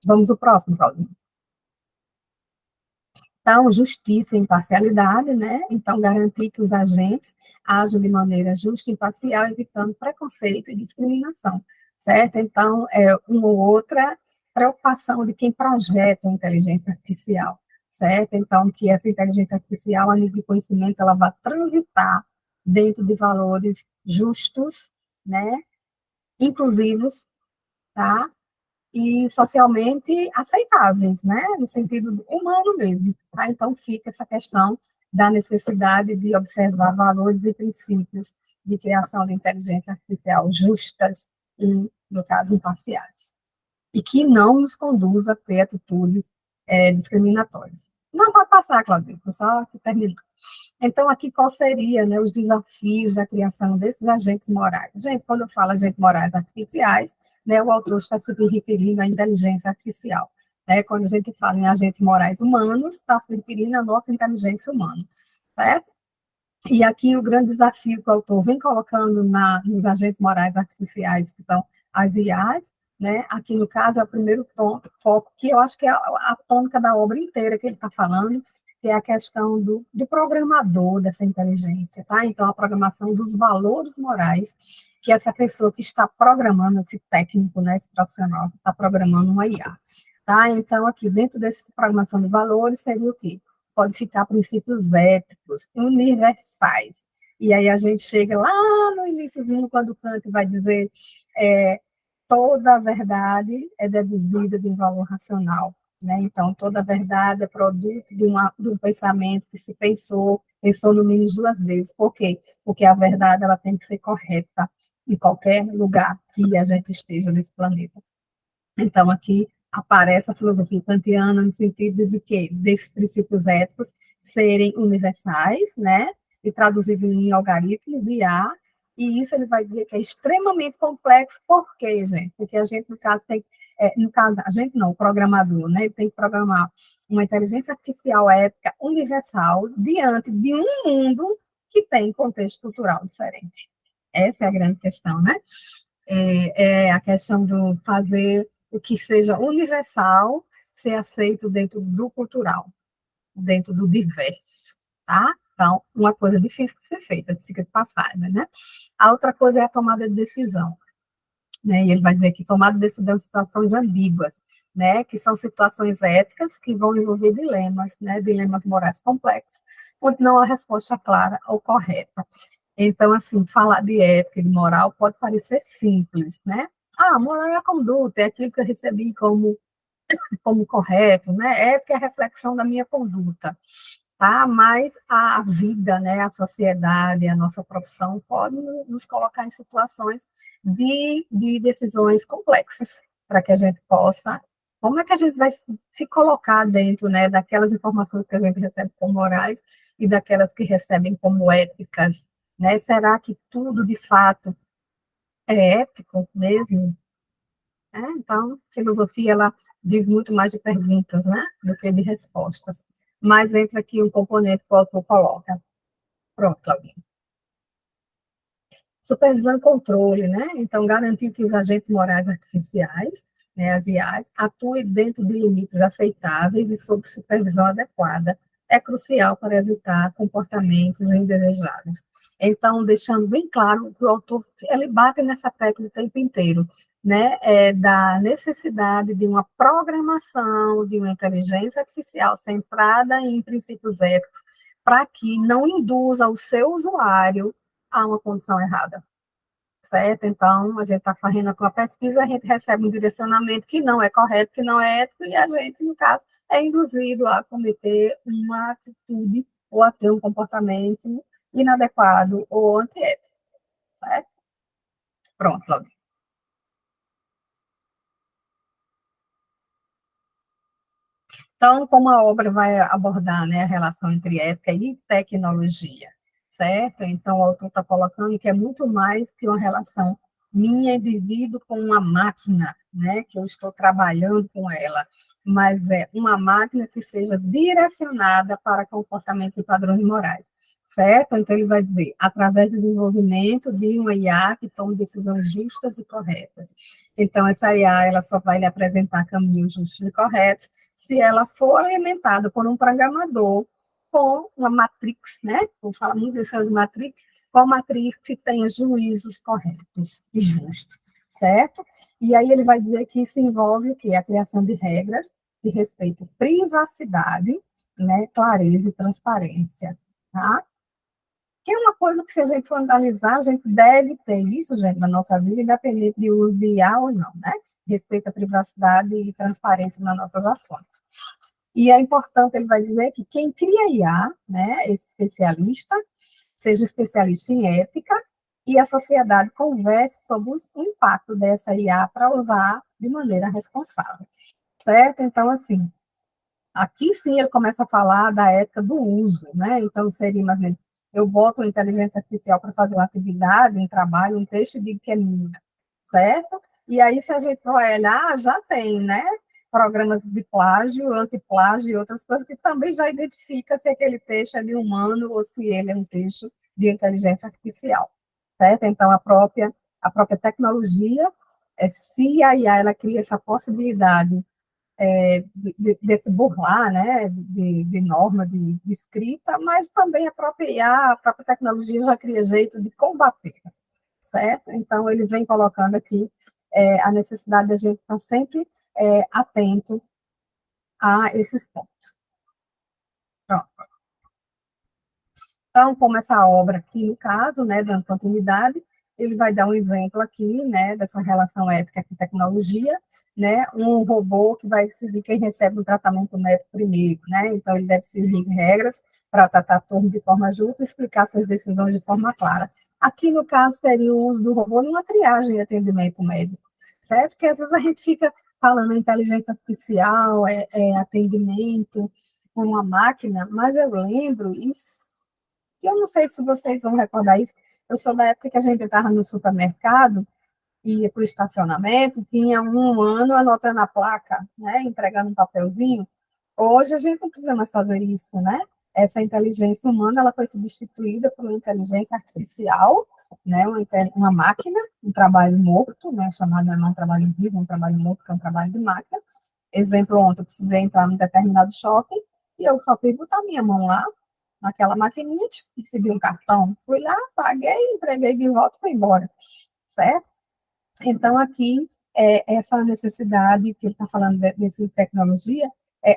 Vamos ao próximo, Claudinho. Então, justiça e imparcialidade, né? Então, garantir que os agentes ajam de maneira justa e imparcial, evitando preconceito e discriminação, certo? Então, uma ou outra preocupação de quem projeta a inteligência artificial, certo? Então, que essa inteligência artificial, a nível de conhecimento, ela vai transitar dentro de valores justos, né? Inclusivos, tá? E socialmente aceitáveis, né? No sentido humano mesmo. Tá? Então, fica essa questão da necessidade de observar valores e princípios de criação de inteligência artificial justas e, no caso, imparciais. E que não nos conduza a ter atitudes discriminatórias. Não pode passar, Claudita, só que terminou. Então, aqui, qual seria, né, os desafios da criação desses agentes morais? Gente, quando eu falo agentes morais artificiais, né, o autor está se referindo à inteligência artificial. Né? Quando a gente fala em agentes morais humanos, está se referindo à nossa inteligência humana, certo? E aqui o grande desafio que o autor vem colocando nos agentes morais artificiais, que são as IAs, né? Aqui no caso é o primeiro foco, que eu acho que é a tônica da obra inteira que ele está falando, que é a questão do programador dessa inteligência, tá? Então, a programação dos valores morais que essa pessoa que está programando, esse técnico, né, esse profissional que está programando uma IA, tá? Então, aqui dentro dessa programação de valores seria o quê? Pode ficar princípios éticos, universais. E aí a gente chega lá no iníciozinho, quando Kant vai dizer toda a verdade é deduzida de um valor racional. Né? Então, toda a verdade é produto de um pensamento que se pensou no mínimo duas vezes. Por quê? Porque a verdade ela tem que ser correta em qualquer lugar que a gente esteja nesse planeta. Então, aqui aparece a filosofia kantiana no sentido de que desses princípios éticos serem universais, né, e traduzidos em algoritmos de IA, e isso ele vai dizer que é extremamente complexo. Por quê, gente? Porque a gente, no caso, a gente não, o programador, né, ele tem que programar uma inteligência artificial ética universal diante de um mundo que tem contexto cultural diferente. Essa é a grande questão, né? É a questão do fazer o que seja universal ser aceito dentro do cultural. dentro do diverso, tá? Então, uma coisa difícil de ser feita, de seguir de passagem, né? A outra coisa é a tomada de decisão, né? E ele vai dizer que tomada de decisão em situações ambíguas, né? Que são situações éticas que vão envolver dilemas, né? Dilemas morais complexos, onde não há resposta clara ou correta. Então, assim, falar de ética e de moral pode parecer simples, né? Ah, moral é a conduta, é aquilo que eu recebi como correto, né? Ética é a reflexão da minha conduta, tá? Mas a vida, né, a sociedade, a nossa profissão pode nos colocar em situações de decisões complexas para que a gente possa. Como é que a gente vai se colocar dentro, né, daquelas informações que a gente recebe como morais e daquelas que recebem como éticas, né? Será que tudo de fato é ético mesmo? Então, filosofia, ela vive muito mais de perguntas, né, do que de respostas. Mas entra aqui um componente que o autor coloca. Pronto, Claudinha. Supervisão e controle, né? Então, garantir que os agentes morais artificiais, né, as IAs, atuem dentro de limites aceitáveis e sob supervisão adequada, é crucial para evitar comportamentos indesejáveis. Então, deixando bem claro que o autor, ele bate nessa tecla o tempo inteiro, né, da necessidade de uma programação de uma inteligência artificial centrada em princípios éticos, para que não induza o seu usuário a uma condição errada, certo? Então, a gente está fazendo com a pesquisa, a gente recebe um direcionamento que não é correto, que não é ético, e a gente, no caso, é induzido a cometer uma atitude ou a ter um comportamento inadequado ou antiético, certo? Pronto, Claudia. Então, como a obra vai abordar, né, a relação entre ética e tecnologia, certo? Então, o autor está colocando que é muito mais que uma relação minha, indivíduo, com uma máquina, né, que eu estou trabalhando com ela, mas é uma máquina que seja direcionada para comportamentos e padrões morais, certo? Então, ele vai dizer, através do desenvolvimento de uma IA que tome decisões justas e corretas. Então, essa IA, ela só vai lhe apresentar caminhos justos e corretos se ela for alimentada por um programador com uma matrix, né? Vou falar muito desse de matrix, com a matrix que tenha juízos corretos e justos, certo? E aí ele vai dizer que isso envolve o quê? A criação de regras de respeito à privacidade, né? Clareza e transparência, tá? Que é uma coisa que, se a gente for analisar, a gente deve ter isso, gente, na nossa vida, independente de uso de IA ou não, né? Respeito à privacidade e transparência nas nossas ações. E é importante, ele vai dizer que quem cria IA, né, esse especialista, seja um especialista em ética, e a sociedade converse sobre o impacto dessa IA para usar de maneira responsável, certo? Então, assim, aqui sim ele começa a falar da ética do uso, né? Então, seria, mais ou menos, eu boto a inteligência artificial para fazer uma atividade, um trabalho, um texto e digo que é minha, certo? E aí, se a gente for olhar, já tem, né? Programas de plágio, antiplágio e outras coisas que também já identifica se aquele texto é de humano ou se ele é um texto de inteligência artificial, certo? Então, a própria tecnologia, se a IA ela cria essa possibilidade desse burlar, né, de norma de escrita, mas também a própria IA, a própria tecnologia já cria jeito de combater, certo? Então, ele vem colocando aqui a necessidade de a gente estar sempre atento a esses pontos. Pronto. Então, como essa obra aqui, no caso, né, dando continuidade, ele vai dar um exemplo aqui, né, dessa relação ética com tecnologia, né, um robô que vai seguir quem recebe um tratamento médico primeiro, né, então ele deve seguir regras para tratar turno de forma justa e explicar suas decisões de forma clara. Aqui, no caso, seria o uso do robô numa triagem de atendimento médico, certo? Porque às vezes a gente fica falando inteligência artificial, atendimento com uma máquina, mas eu lembro, isso eu não sei se vocês vão recordar isso, eu sou da época que a gente estava no supermercado, ia para o estacionamento, tinha um humano anotando a placa, né, entregando um papelzinho. Hoje a gente não precisa mais fazer isso, né? Essa inteligência humana ela foi substituída por uma inteligência artificial, né, uma máquina, um trabalho morto, né, chamado não é um trabalho vivo, um trabalho morto, que é um trabalho de máquina. Exemplo, ontem eu precisei entrar num determinado shopping, e eu só fui botar minha mão lá, naquela maquininha, tipo, recebi um cartão, fui lá, paguei, entreguei de volta e fui embora, certo? Então, aqui, essa necessidade que ele está falando desse uso de tecnologia,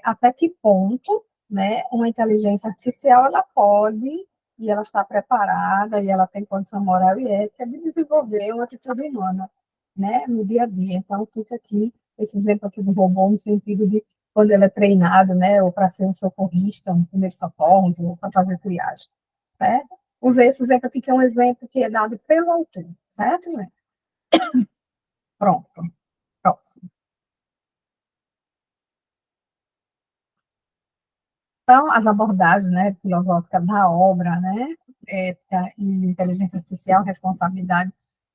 até que ponto, né, uma inteligência artificial, ela pode, e ela está preparada, e ela tem condição moral e ética de desenvolver uma atitude humana, né, no dia a dia. Então, fica aqui esse exemplo aqui do robô, no sentido de quando ele é treinado, né, ou para ser um socorrista, um primeiro socorros, ou para fazer triagem, certo? Usei esse exemplo aqui, que é um exemplo que é dado pelo autor, certo, né? Pronto, próximo. Então, as abordagens, né, filosóficas da obra, né, ética e inteligência artificial, responsabilidade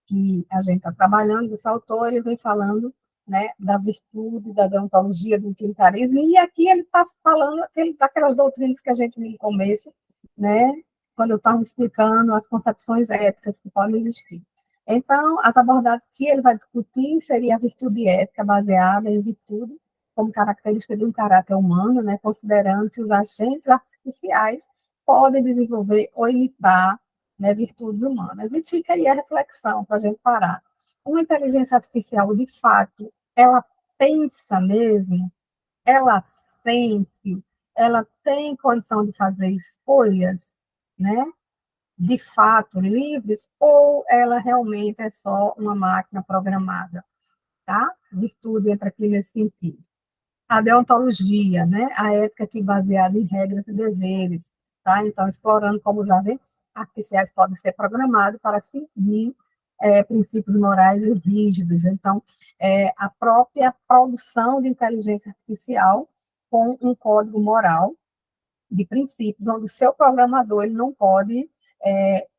que a gente está trabalhando, esse autor, ele vem falando, né, da virtude, da deontologia, do utilitarismo, e aqui ele está falando daquelas doutrinas que a gente viu no começo, né, quando eu estava explicando as concepções éticas que podem existir. Então, as abordagens que ele vai discutir seria a virtude ética baseada em virtude, como característica de um caráter humano, né, considerando se os agentes artificiais podem desenvolver ou imitar, né, virtudes humanas. E fica aí a reflexão para a gente parar. Uma inteligência artificial, de fato, ela pensa mesmo, ela sente, ela tem condição de fazer escolhas, né, de fato livres, ou ela realmente é só uma máquina programada, tá? Virtude entra aqui nesse sentido. A deontologia, né? A ética aqui baseada em regras e deveres, tá? Então, explorando como os agentes artificiais podem ser programados para seguir princípios morais e rígidos. Então, a própria produção de inteligência artificial com um código moral de princípios, onde o seu programador ele não pode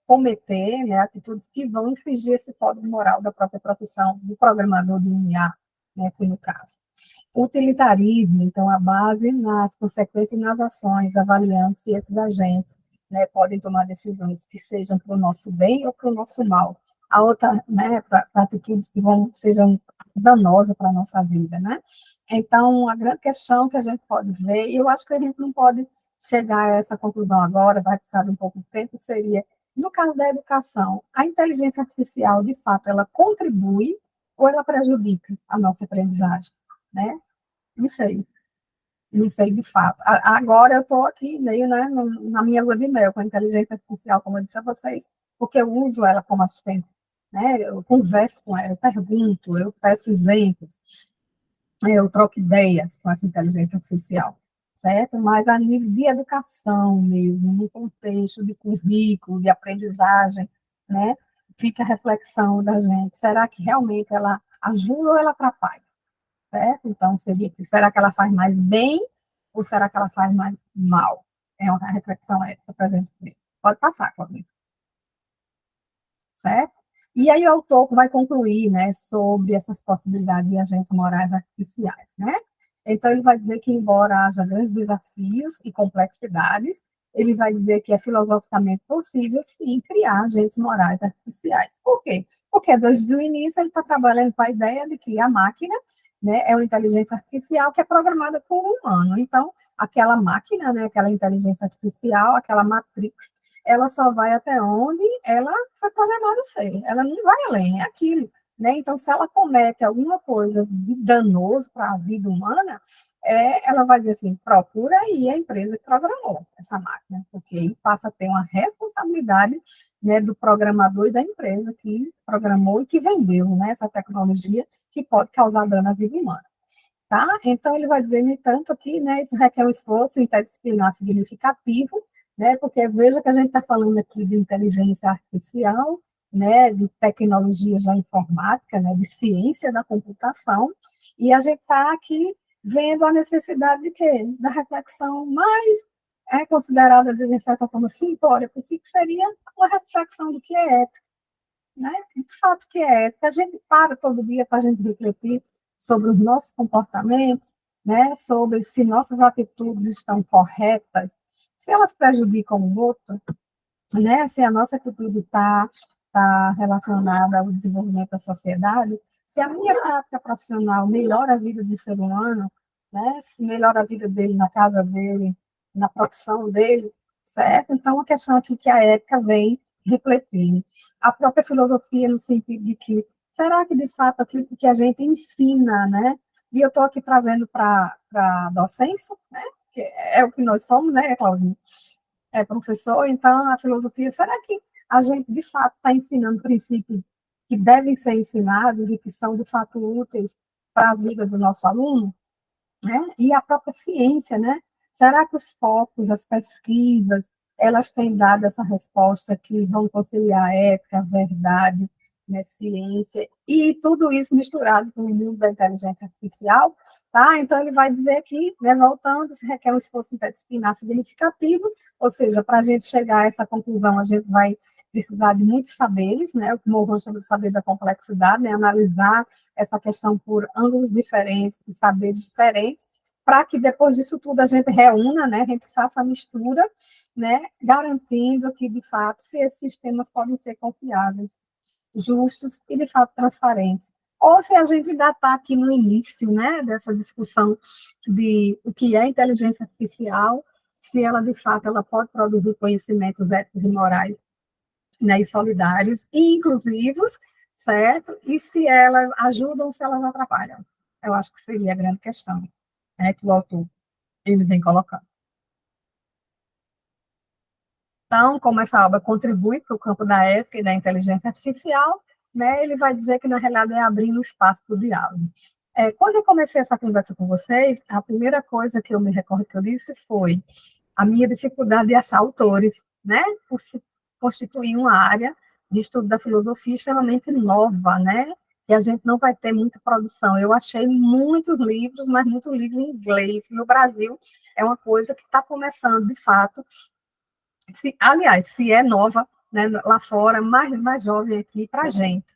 cometer, né, atitudes que vão infringir esse código moral da própria profissão do programador de um IA, né, aqui no caso. Utilitarismo, então, a base nas consequências e nas ações, avaliando se esses agentes, né, podem tomar decisões que sejam para o nosso bem ou para o nosso mal. A outra, né, para atitudes que sejam danosas para a nossa vida, né? Então, a grande questão que a gente pode ver, e eu acho que a gente não pode chegar a essa conclusão agora, vai precisar de um pouco de tempo, seria, no caso da educação, a inteligência artificial, de fato, ela contribui ou ela prejudica a nossa aprendizagem, né? Não sei, não sei de fato. Agora eu estou aqui meio, né, na minha lua de mel com a inteligência artificial, como eu disse a vocês, porque eu uso ela como assistente, né? Eu converso com ela, eu pergunto, eu peço exemplos, eu troco ideias com essa inteligência artificial, certo? Mas a nível de educação mesmo, no contexto de currículo, de aprendizagem, né? Fica a reflexão da gente, será que realmente ela ajuda ou ela atrapalha? Certo? Então, seria que, será que ela faz mais bem ou será que ela faz mais mal? É uma reflexão ética para a gente ver. Pode passar, Claudinha. Certo? E aí o autor vai concluir, né, sobre essas possibilidades de agentes morais artificiais, né? Então, ele vai dizer que, embora haja grandes desafios e complexidades, ele vai dizer que é filosoficamente possível, sim, criar agentes morais artificiais. Por quê? Porque desde o início ele está trabalhando com a ideia de que a máquina, né, é uma inteligência artificial que é programada por um humano. Então, aquela máquina, né, aquela inteligência artificial, aquela matrix, ela só vai até onde ela foi programada a ser. Ela não vai além, é aquilo. Né? Então, se ela comete alguma coisa de danoso para a vida humana, ela vai dizer assim, procura aí a empresa que programou essa máquina, porque aí passa a ter uma responsabilidade, né, do programador e da empresa que programou e que vendeu, né, essa tecnologia que pode causar dano à vida humana. Tá? Então, ele vai dizer, no entanto, que, né, isso requer um esforço interdisciplinar significativo, né, porque veja que a gente está falando aqui de inteligência artificial, né, de tecnologia já informática, né, de ciência da computação, e a gente está aqui vendo a necessidade de quê? Da reflexão mais considerada, de certa forma, simplória possível, que seria uma reflexão do que é ética, né? De fato que é ética. A gente para todo dia para a gente refletir sobre os nossos comportamentos, né? Sobre se nossas atitudes estão corretas, se elas prejudicam o outro, né? Se a nossa atitude tá relacionada ao desenvolvimento da sociedade, se a minha prática profissional melhora a vida do ser humano, né? Se melhora a vida dele na casa dele, na profissão dele, certo? Então, a questão aqui que a ética vem refletir. A própria filosofia, no sentido de que, será que, de fato, aquilo que a gente ensina, né? E eu estou aqui trazendo para a docência, né? Que é o que nós somos, né, Claudinho? É professor, então, a filosofia, será que a gente, de fato, está ensinando princípios que devem ser ensinados e que são, de fato, úteis para a vida do nosso aluno? Né? E a própria ciência, né? Será que os focos, as pesquisas, elas têm dado essa resposta que vão conciliar a ética, a verdade, né, ciência, e tudo isso misturado com o mundo da inteligência artificial, tá? Então, ele vai dizer que, né, voltando, se requer um esforço interdisciplinar significativo, ou seja, para a gente chegar a essa conclusão, a gente vai precisar de muitos saberes, né, o que Morvan chama de saber da complexidade, né, analisar essa questão por ângulos diferentes, por saberes diferentes, para que depois disso tudo a gente reúna, né, a gente faça a mistura, né, garantindo que, de fato, se esses sistemas podem ser confiáveis, justos e, de fato, transparentes. Ou se a gente ainda está aqui no início, né, dessa discussão de o que é inteligência artificial, se ela, de fato, ela pode produzir conhecimentos éticos e morais, né, e solidários e inclusivos, certo? E se elas ajudam ou se elas atrapalham. Eu acho que seria a grande questão, né, que o autor ele vem colocando. Então, como essa obra contribui para o campo da ética e da inteligência artificial, né, ele vai dizer que, na realidade, é abrindo espaço para o diálogo. Quando eu comecei essa conversa com vocês, a primeira coisa que eu me recordo que eu disse foi a minha dificuldade de achar autores, né, por se constituir uma área de estudo da filosofia extremamente nova, né, que a gente não vai ter muita produção. Eu achei muitos livros, mas muito livro em inglês. No Brasil, é uma coisa que está começando, de fato, aliás, se é nova, né, lá fora, mais jovem aqui para a gente,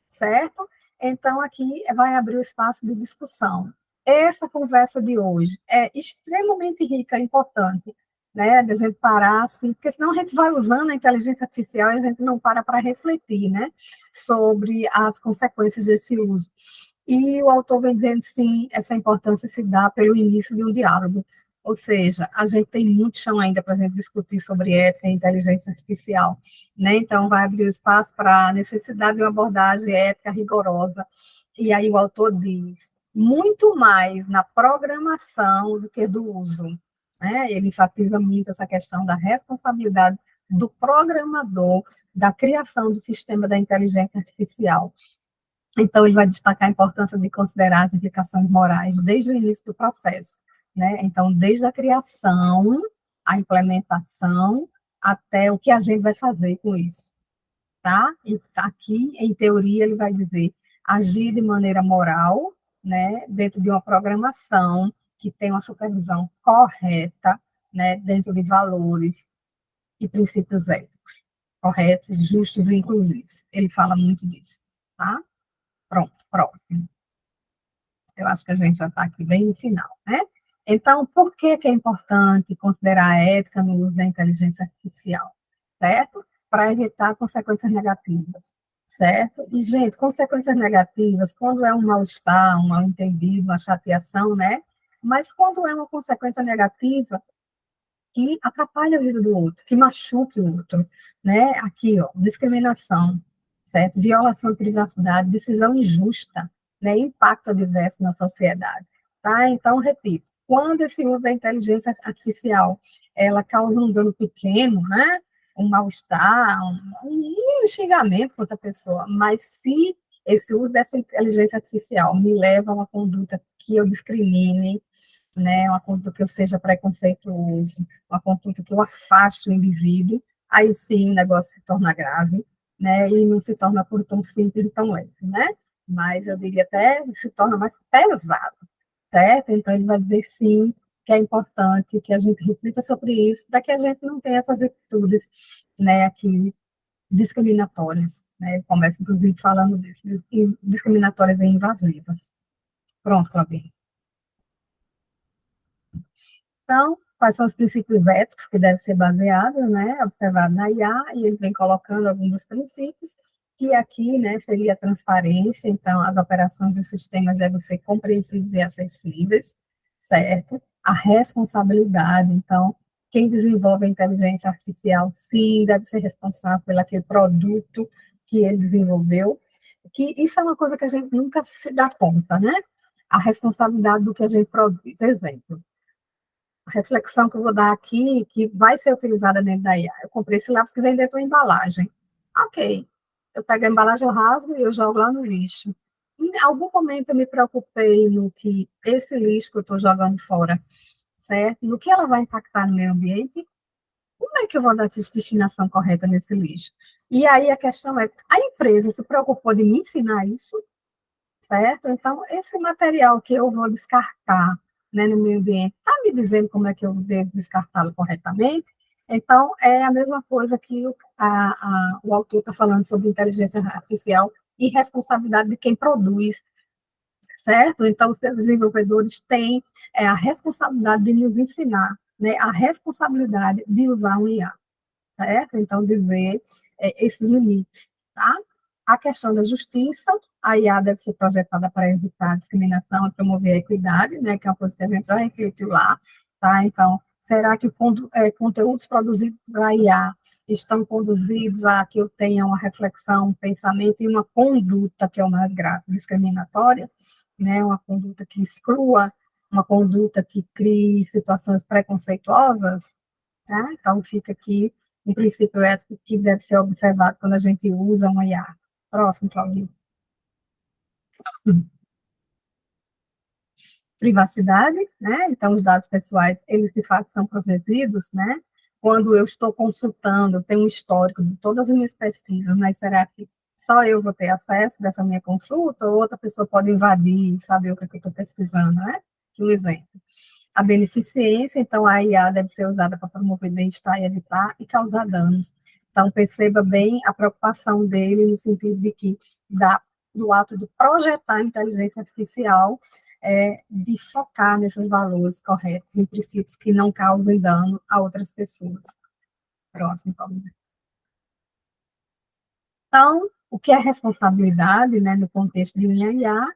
certo? Então, aqui vai abrir o espaço de discussão. Essa conversa de hoje é extremamente rica, importante, né, de a gente parar assim, porque senão a gente vai usando a inteligência artificial e a gente não para refletir, né, sobre as consequências desse uso. E o autor vem dizendo, sim, essa importância se dá pelo início de um diálogo, ou seja, a gente tem muito chão ainda para a gente discutir sobre ética e inteligência artificial, né? Então, vai abrir espaço para a necessidade de uma abordagem ética rigorosa. E aí o autor diz, muito mais na programação do que do uso, né? Ele enfatiza muito essa questão da responsabilidade do programador da criação do sistema da inteligência artificial. Então, ele vai destacar a importância de considerar as implicações morais desde o início do processo, né? Então, desde a criação, a implementação, até o que a gente vai fazer com isso, tá? E aqui, em teoria, ele vai dizer agir de maneira moral, né? Dentro de uma programação que tem uma supervisão correta, né? Dentro de valores e princípios éticos, corretos, justos e inclusivos. Ele fala muito disso, tá? Pronto, próximo. Eu acho que a gente já está aqui bem no final, né? Então, por que é importante considerar a ética no uso da inteligência artificial, certo? Para evitar consequências negativas, certo? E, gente, consequências negativas, quando é um mal-estar, um mal-entendido, uma chateação, né? Mas quando é uma consequência negativa, que atrapalha a vida do outro, que machuque o outro, né? Aqui, ó, discriminação, certo? Violação de privacidade, decisão injusta, né? Impacto adverso na sociedade, tá? Então, repito, quando esse uso da inteligência artificial, ela causa um dano pequeno, né? Um mal-estar, um xingamento contra a pessoa, mas se esse uso dessa inteligência artificial me leva a uma conduta que eu discrimine, né, uma conduta que eu seja preconceituoso, uma conduta que eu afaste o indivíduo, aí sim o negócio se torna grave, né, e não se torna por tão simples e tão leve, né, mas eu diria até que se torna mais pesado, certo? Então ele vai dizer sim, que é importante que a gente reflita sobre isso, para que a gente não tenha essas atitudes, né, aqui, discriminatórias, né, ele começa inclusive falando disso, discriminatórias e invasivas. Pronto, Claudinha. Então, quais são os princípios éticos que devem ser baseados, né, observado na IA, e ele vem colocando alguns dos princípios, que aqui, né, seria a transparência, então, as operações dos sistemas devem ser compreensíveis e acessíveis, certo? A responsabilidade, então, quem desenvolve a inteligência artificial, sim, deve ser responsável pelo aquele produto que ele desenvolveu, que isso é uma coisa que a gente nunca se dá conta, né? A responsabilidade do que a gente produz. Exemplo, a reflexão que eu vou dar aqui, que vai ser utilizada dentro da IA. Eu comprei esse lápis que vem dentro da embalagem. Ok, eu pego a embalagem, eu rasgo e eu jogo lá no lixo. Em algum momento eu me preocupei no que esse lixo que eu estou jogando fora, certo? No que ela vai impactar no meio ambiente, como é que eu vou dar a destinação correta nesse lixo? E aí a questão é, a empresa se preocupou de me ensinar isso, certo? Então, esse material que eu vou descartar, né, no meio ambiente, está me dizendo como é que eu devo descartá-lo corretamente? Então, é a mesma coisa que o autor está falando sobre inteligência artificial e responsabilidade de quem produz, certo? Então, os desenvolvedores têm a responsabilidade de nos ensinar, né, a responsabilidade de usar um IA, certo? Então, dizer esses limites, tá? A questão da justiça, a IA deve ser projetada para evitar a discriminação e promover a equidade, né, que é uma coisa que a gente já refletiu lá, tá? Então, será que conteúdos produzidos para IA estão conduzidos a que eu tenha uma reflexão, um pensamento e uma conduta, que é o mais grave, discriminatória, né, uma conduta que exclua, uma conduta que crie situações preconceituosas, tá? Então, fica aqui um princípio ético que deve ser observado quando a gente usa uma IA. Próximo, Claudinho. Privacidade, né? Então, os dados pessoais, eles de fato são protegidos, né? Quando eu estou consultando, eu tenho um histórico de todas as minhas pesquisas, mas será que só eu vou ter acesso dessa minha consulta ou outra pessoa pode invadir e saber o que eu estou pesquisando, né? Um exemplo. A beneficência, então, a IA deve ser usada para promover bem-estar e evitar e causar danos. Então, perceba bem a preocupação dele no sentido de que, do ato de projetar a inteligência artificial, de focar nesses valores corretos, em princípios que não causem dano a outras pessoas. Próximo, Paulina. Então, o que é responsabilidade, né, no contexto de uma IA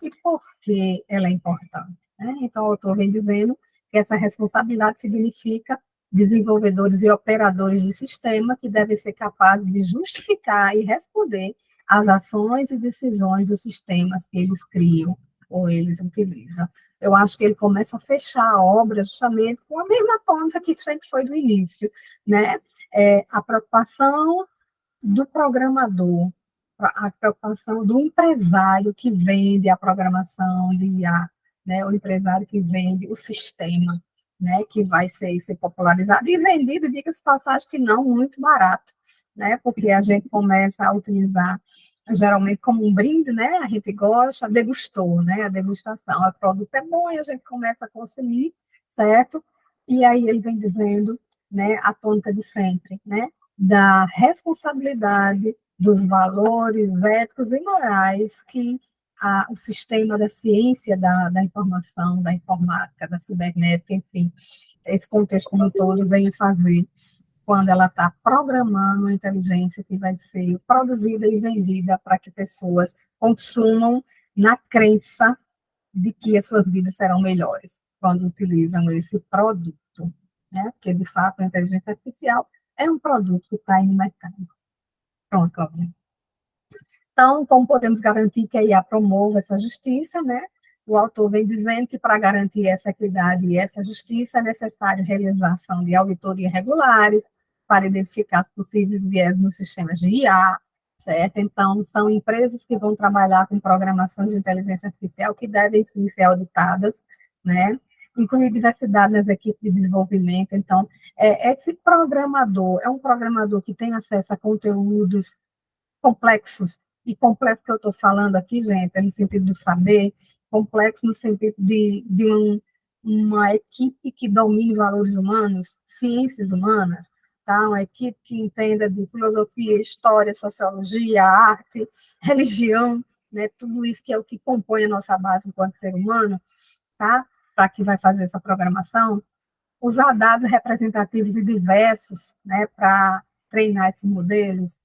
e por que ela é importante, né? Então, o autor vem dizendo que essa responsabilidade significa desenvolvedores e operadores de sistema que devem ser capazes de justificar e responder às ações e decisões dos sistemas que eles criam ou eles utilizam. Eu acho que ele começa a fechar a obra justamente com a mesma tônica que sempre foi do início, né? A preocupação do programador, a preocupação do empresário que vende a programação de IA, né, o empresário que vende o sistema, né, que vai ser popularizado e vendido, diga-se passagem, que não muito barato, né, porque a gente começa a utilizar geralmente como um brinde, né, a gente gosta, degustou, né, a degustação, o produto é bom e a gente começa a consumir, certo? E aí ele vem dizendo, né, a tônica de sempre, né, da responsabilidade, dos valores éticos e morais que o sistema da ciência da informação, da informática, da cibernética, enfim, esse contexto como um todo vem fazer quando ela está programando a inteligência que vai ser produzida e vendida para que pessoas consumam na crença de que as suas vidas serão melhores quando utilizam esse produto, né? Porque, de fato, a inteligência artificial é um produto que está aí no mercado. Pronto, Cláudia. Então, como podemos garantir que a IA promova essa justiça, né? O autor vem dizendo que para garantir essa equidade e essa justiça é necessário a realização de auditorias regulares para identificar os possíveis viés nos sistemas de IA, certo? Então, são empresas que vão trabalhar com programação de inteligência artificial que devem sim ser auditadas, né? Incluir diversidade nas equipes de desenvolvimento. Então, esse programador é um programador que tem acesso a conteúdos complexos, e complexo que eu estou falando aqui, gente, é no sentido do saber, complexo no sentido de uma equipe que domine valores humanos, ciências humanas, tá? Uma equipe que entenda de filosofia, história, sociologia, arte, religião, né? Tudo isso que é o que compõe a nossa base enquanto ser humano, tá? Para que vai fazer essa programação, usar dados representativos e diversos, né, para treinar esses modelos,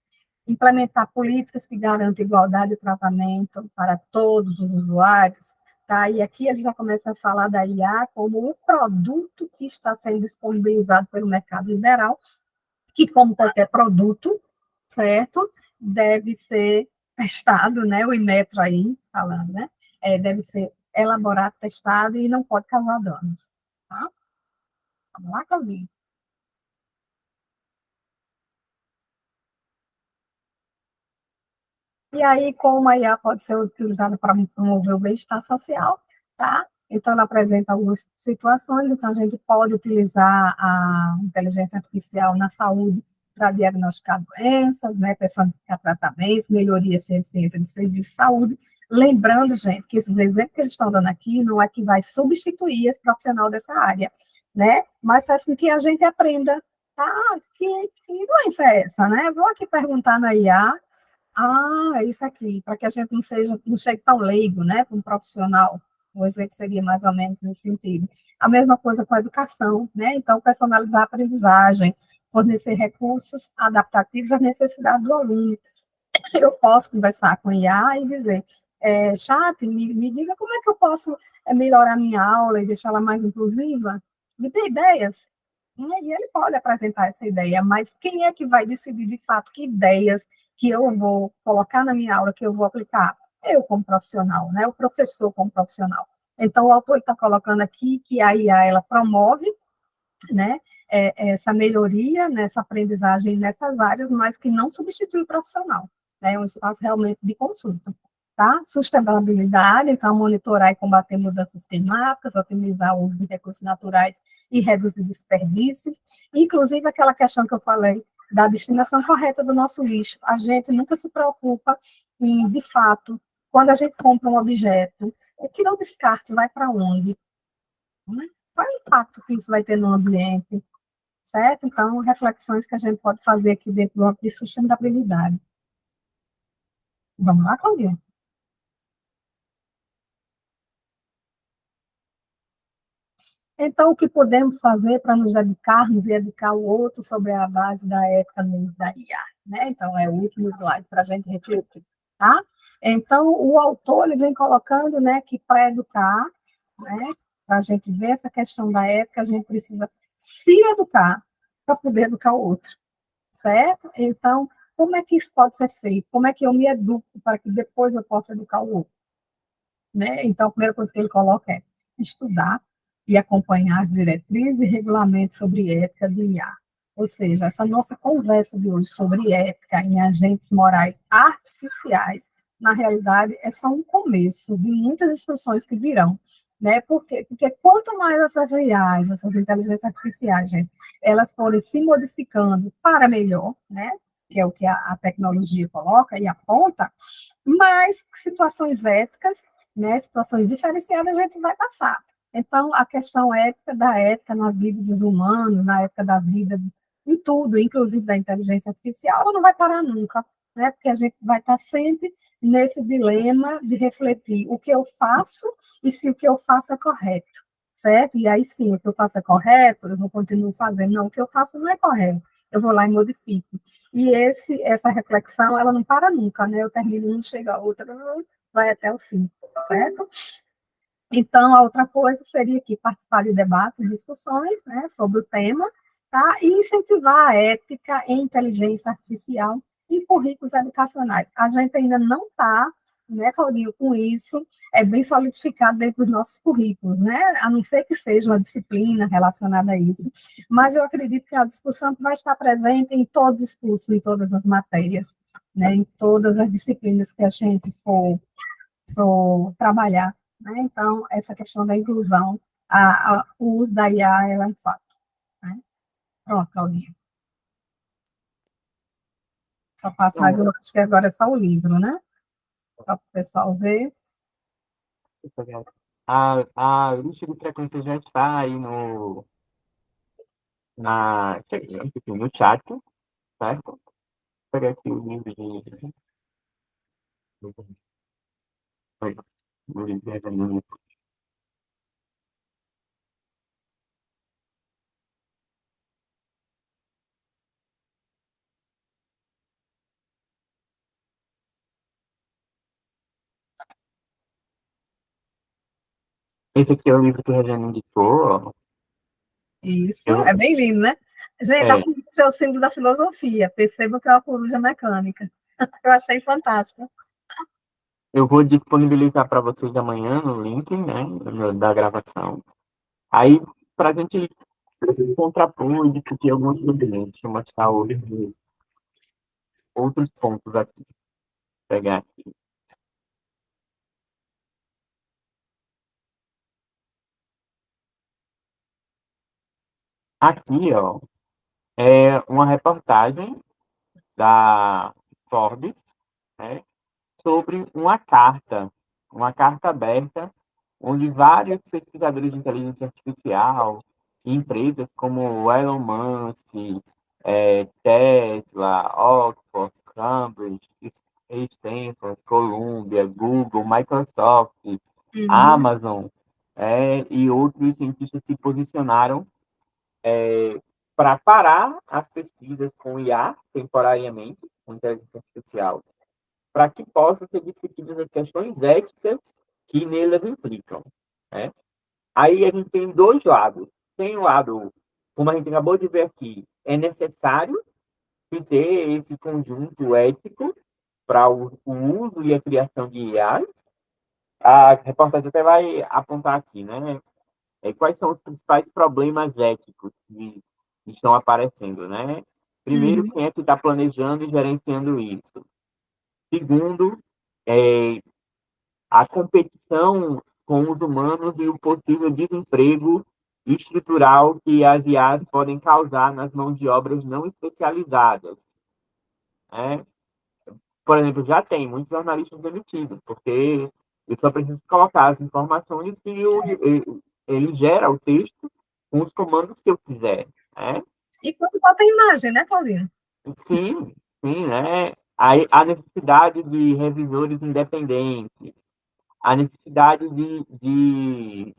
implementar políticas que garantam igualdade de tratamento para todos os usuários, tá? E aqui ele já começa a falar da IA como um produto que está sendo disponibilizado pelo mercado liberal, que, como qualquer produto, certo, deve ser testado, né? O Inmetro aí falando, né? Deve ser elaborado, testado e não pode causar danos, tá? Vamos lá, Claudinho. E aí, como a IA pode ser utilizada para promover o bem-estar social, tá? Então, ela apresenta algumas situações, então a gente pode utilizar a inteligência artificial na saúde para diagnosticar doenças, né, personificar tratamentos, melhoria e eficiência de serviço de saúde. Lembrando, gente, que esses exemplos que eles estão dando aqui não é que vai substituir esse profissional dessa área, né? Mas faz com que a gente aprenda, tá? Que doença é essa, né? Vou aqui perguntar na IA. É isso aqui, para que a gente não chegue tão leigo, né, como profissional. O exemplo seria mais ou menos nesse sentido. A mesma coisa com a educação, né? Então, personalizar a aprendizagem, fornecer recursos adaptativos às necessidades do aluno. Eu posso conversar com o IA e dizer, chat, me diga como é que eu posso melhorar minha aula e deixá-la mais inclusiva? Me dê ideias. E ele pode apresentar essa ideia, mas quem é que vai decidir de fato que ideias que eu vou colocar na minha aula, que eu vou aplicar? Eu como profissional, né? O professor como profissional. Então, o autor está colocando aqui que a IA, ela promove, né, essa melhoria nessa aprendizagem nessas áreas, mas que não substitui o profissional, né, é um espaço realmente de consulta, tá? Sustentabilidade, então, monitorar e combater mudanças climáticas, otimizar o uso de recursos naturais e reduzir desperdícios, inclusive aquela questão que eu falei da destinação correta do nosso lixo, a gente nunca se preocupa em, de fato, quando a gente compra um objeto, o que não descarte vai para onde? Né? Qual é o impacto que isso vai ter no ambiente, certo? Então, reflexões que a gente pode fazer aqui dentro do âmbito de sustentabilidade. Vamos lá, Claudia? Então, o que podemos fazer para nos educarmos e educar o outro sobre a base da ética no uso da IA? Né? Então, é o último slide para a gente refletir, tá? Então, o autor ele vem colocando, né, que para educar, né, para a gente ver essa questão da ética, a gente precisa se educar para poder educar o outro, certo? Então, como é que isso pode ser feito? Como é que eu me educo para que depois eu possa educar o outro? Né? Então, a primeira coisa que ele coloca é estudar e acompanhar as diretrizes e regulamentos sobre ética do IA. Ou seja, essa nossa conversa de hoje sobre ética em agentes morais artificiais, na realidade, é só um começo de muitas discussões que virão. Né? Por quê? Porque quanto mais essas IAs, essas inteligências artificiais, gente, elas forem se modificando para melhor, né? Que é o que a tecnologia coloca e aponta, mais situações éticas, né, situações diferenciadas a gente vai passar. Então, a questão ética da ética na vida dos humanos, na ética da vida em tudo, inclusive da inteligência artificial, ela não vai parar nunca, né? Porque a gente vai estar sempre nesse dilema de refletir o que eu faço e se o que eu faço é correto, certo? E aí sim, o que eu faço é correto, eu vou continuar fazendo, não, o que eu faço não é correto, eu vou lá e modifico. E essa reflexão, ela não para nunca, né? Eu termino um, chega a outra, vai até o fim, certo? Então, a outra coisa seria que participar de debates e discussões, né, sobre o tema, tá? E incentivar a ética e inteligência artificial em currículos educacionais. A gente ainda não está, né, Claudinho, com isso, bem solidificado dentro dos nossos currículos, né? A não ser que seja uma disciplina relacionada a isso, mas eu acredito que a discussão vai estar presente em todos os cursos, em todas as matérias, né, em todas as disciplinas que a gente for trabalhar, né? Então, essa questão da inclusão, o uso da IA, ela é um fato, né? Pronto, Claudinha. Só passo mais Então, um, acho que agora é só o livro, né? Para o pessoal ver. a lista de frequência já está aí enfim, no chat, certo? Vou pegar aqui o livro de. Esse aqui é o livro que a Regiane indicou. Isso, Eu, é bem lindo, né? Gente, a é, coruja é o símbolo da filosofia. Perceba que é uma coruja mecânica. Eu achei fantástico. eu vou disponibilizar para vocês amanhã no link, né, da gravação. Aí, para a gente contrapor e discutir alguns problemas, deixa eu mostrar outros pontos aqui. Pegar aqui. Aqui, ó, é uma reportagem da Forbes, né, sobre uma carta aberta, onde vários pesquisadores de inteligência artificial, empresas como o Elon Musk, Tesla, Oxford, Cambridge, Stanford, Columbia, Google, Microsoft, Uhum, Amazon, e outros cientistas se posicionaram para parar as pesquisas com IA temporariamente, com inteligência artificial, para que possam ser discutidas as questões éticas que nelas implicam. Né? Aí a gente tem dois lados. Tem o lado, como a gente acabou de ver aqui, é necessário ter esse conjunto ético para o uso e a criação de IAs. A reportagem até vai apontar aqui, né? Quais são os principais problemas éticos que estão aparecendo, né? Primeiro, uhum. quem é que está planejando e gerenciando isso? Segundo, é, a competição com os humanos e o possível desemprego estrutural que as IAs podem causar nas mãos de obras não especializadas. Né? Por exemplo, já tem muitos jornalistas demitidos, porque eu só preciso colocar as informações que ele gera o texto com os comandos que eu quiser. Né? E quando bota a imagem, né, Claudinha? Sim, sim, né? A necessidade de revisores independentes, a necessidade de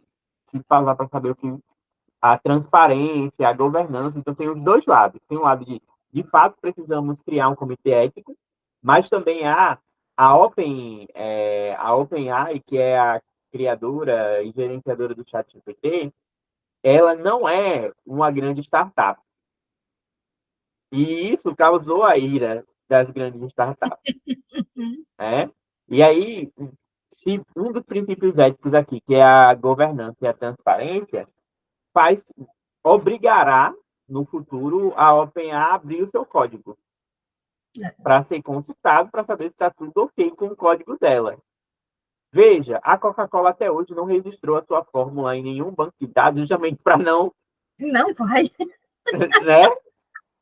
se falar para saber o que a transparência, a governança. Então, tem os dois lados. Tem o lado de fato, precisamos criar um comitê ético, mas também há a OpenAI, que é a criadora e gerenciadora do ChatGPT, ela não é uma grande startup. E isso causou a ira das grandes startups. Uhum. Né? E aí, se um dos princípios éticos aqui, que é a governança e a transparência, faz obrigará no futuro a OpenAI a abrir o seu código para ser consultado para saber se está tudo ok com o código dela. Veja, a Coca-Cola até hoje não registrou a sua fórmula em nenhum banco de dados, justamente para não, Não vai. né?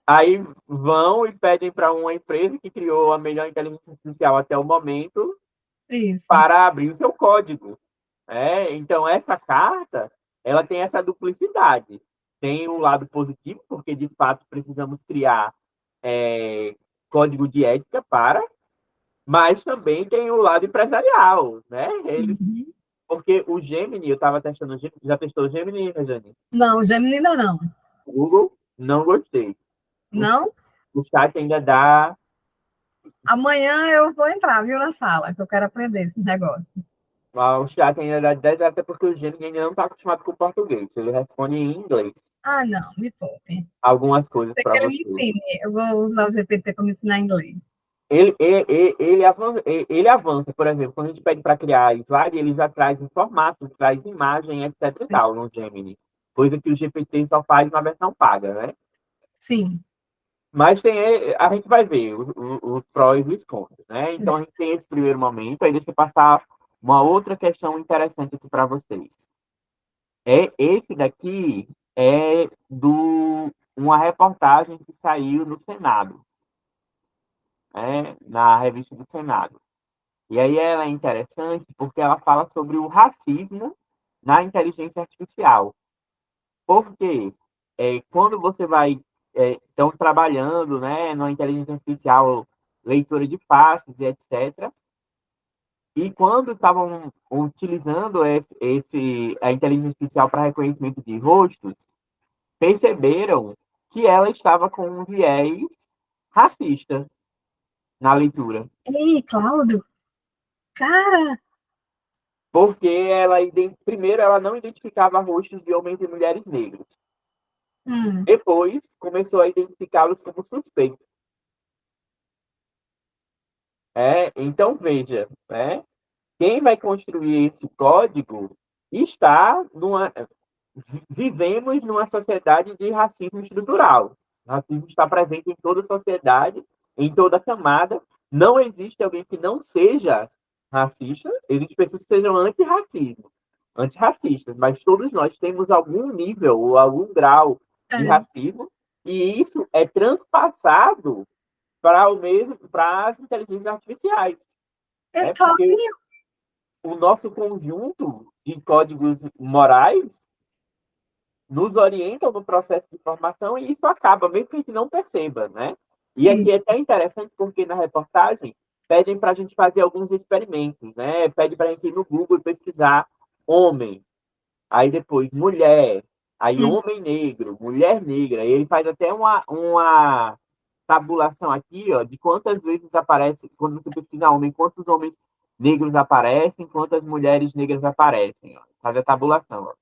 Aí vão e pedem para uma empresa que criou a melhor inteligência artificial até o momento Isso. para abrir o seu código. Então, essa carta, ela tem essa duplicidade. Tem um lado positivo, porque de fato precisamos criar é, código de ética para, mas também tem o lado empresarial, né? Uhum. Porque o Gemini, eu estava testando, já testou o Gemini, Rejane? Não, Gemini ainda não. O Google, não gostei. O, Não? o chat ainda dá, Amanhã eu vou entrar, viu, na sala, que eu quero aprender esse negócio. o chat ainda dá 10, até porque o Gemini ainda não está acostumado com o português. Ele responde em inglês Ah, não, me poupe. algumas coisas Você para quer me você. ensine? Eu vou usar o GPT para me ensinar inglês. Ele avança, por exemplo, quando a gente pede para criar slide, ele já traz em formato, traz imagem, etc e tal, no Gemini. Coisa que o GPT só faz na versão paga, né? Sim. Mas a gente vai ver os prós e os contras, né? Então, a gente tem esse primeiro momento, aí deixa eu passar uma outra questão interessante aqui para vocês. Esse daqui é uma reportagem que saiu no Senado, na revista do Senado. E aí ela é interessante porque ela fala sobre o racismo na inteligência artificial. Porque quando você vai estão trabalhando, né, na inteligência artificial, leitura de faces e etc. E quando estavam utilizando a inteligência artificial para reconhecimento de rostos, perceberam que ela estava com um viés racista na leitura. Ei, Cláudio, cara, Porque primeiro ela não identificava rostos de homens e mulheres negros. Depois começou a identificá-los como suspeitos. Então, veja, quem vai construir esse código está numa. Vivemos numa sociedade de racismo estrutural. O racismo está presente em toda a sociedade, em toda a camada. Não existe alguém que não seja racista, existem pessoas que sejam antirracistas, mas todos nós temos algum nível ou algum grau de racismo, e isso é transpassado para as inteligências artificiais. Porque o nosso conjunto de códigos morais nos orientam no processo de formação e isso acaba, mesmo que a gente não perceba, né? E aqui é até interessante porque na reportagem pedem para a gente fazer alguns experimentos, né? Pede para a gente ir no Google e pesquisar homem, aí depois mulher, aí homem negro, mulher negra, e ele faz até uma tabulação aqui, ó, de quantas vezes aparece, quando você pesquisa homem, quantos homens negros aparecem, quantas mulheres negras aparecem, ó, faz a tabulação, ó.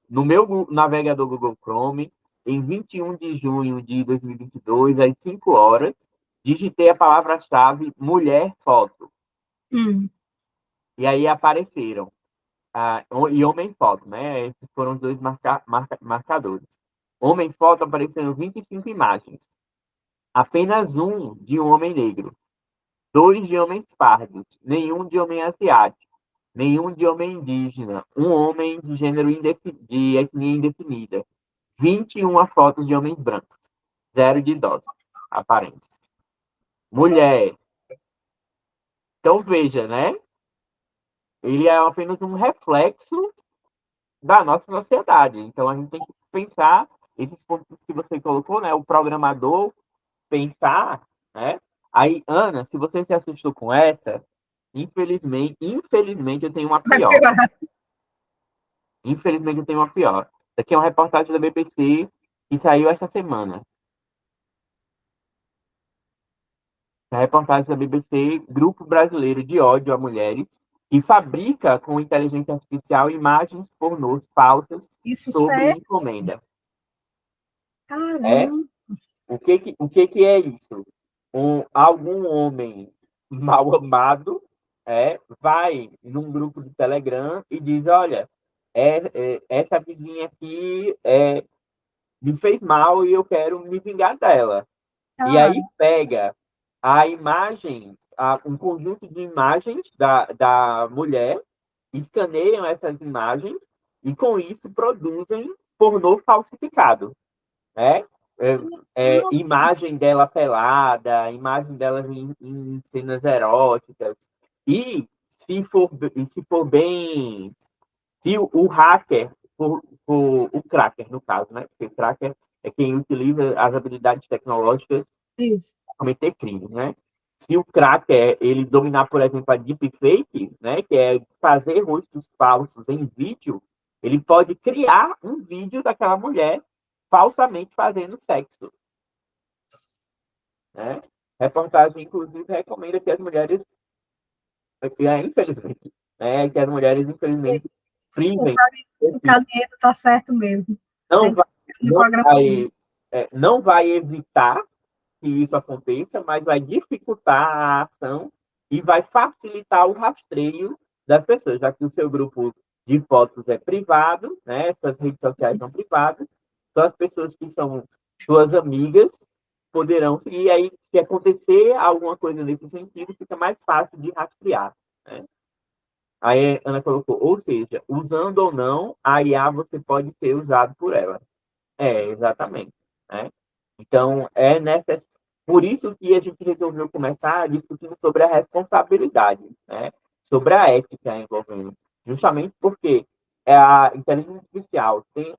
No meu navegador Google Chrome, em 21 de junho de 2022, às 5 horas, digitei a palavra-chave mulher foto. E aí apareceram. E homem foto, né? Esses foram os dois marcadores. Homem foto apareceram 25 imagens. Apenas um de um homem negro. 2 de homens pardos. Nenhum de homem asiático. Nenhum de homem indígena, um homem de gênero de etnia indefinida, 21 fotos de homens brancos, 0 de idosos aparentes. Mulher. Então, veja, né? Ele é apenas um reflexo da nossa sociedade. Então, a gente tem que pensar esses pontos que você colocou, né? O programador pensar, né? Aí, Ana, se você se assustou com essa, infelizmente eu tenho uma pior. Infelizmente, eu tenho uma pior. Aqui é uma reportagem da BBC que saiu essa semana. A reportagem da BBC, Grupo Brasileiro de Ódio a Mulheres, que fabrica com inteligência artificial imagens pornôs falsas sobre encomenda. O que é isso? Algum homem mal amado vai num grupo de Telegram e diz, olha, essa vizinha aqui me fez mal e eu quero me vingar dela. E aí pega a imagem, um conjunto de imagens da mulher, escaneiam essas imagens e com isso produzem pornô falsificado. Imagem dela pelada, imagem dela em cenas eróticas. E se for bem, se o hacker for o cracker, no caso, né? Porque o cracker é quem utiliza as habilidades tecnológicas para cometer crimes, né? Se o cracker ele dominar, por exemplo, a deepfake, né, que é fazer rostos falsos em vídeo, ele pode criar um vídeo daquela mulher falsamente fazendo sexo. Né? Reportagem, inclusive, recomenda que as mulheres, infelizmente, que as mulheres, infelizmente, privem. O Calheiros está certo mesmo. Não vai, não, vai, não vai evitar que isso aconteça, mas vai dificultar a ação e vai facilitar o rastreio das pessoas, já que o seu grupo de fotos é privado, né? Suas redes sociais são privadas, então as pessoas que são suas amigas poderão seguir, e aí, se acontecer alguma coisa nesse sentido, fica mais fácil de rastrear, né? Aí a Ana colocou, ou seja, usando ou não, a IA você pode ser usado por ela. Exatamente. Né? Então, por isso que a gente resolveu começar discutindo sobre a responsabilidade, né? Sobre a ética envolvendo. Justamente porque a inteligência artificial tem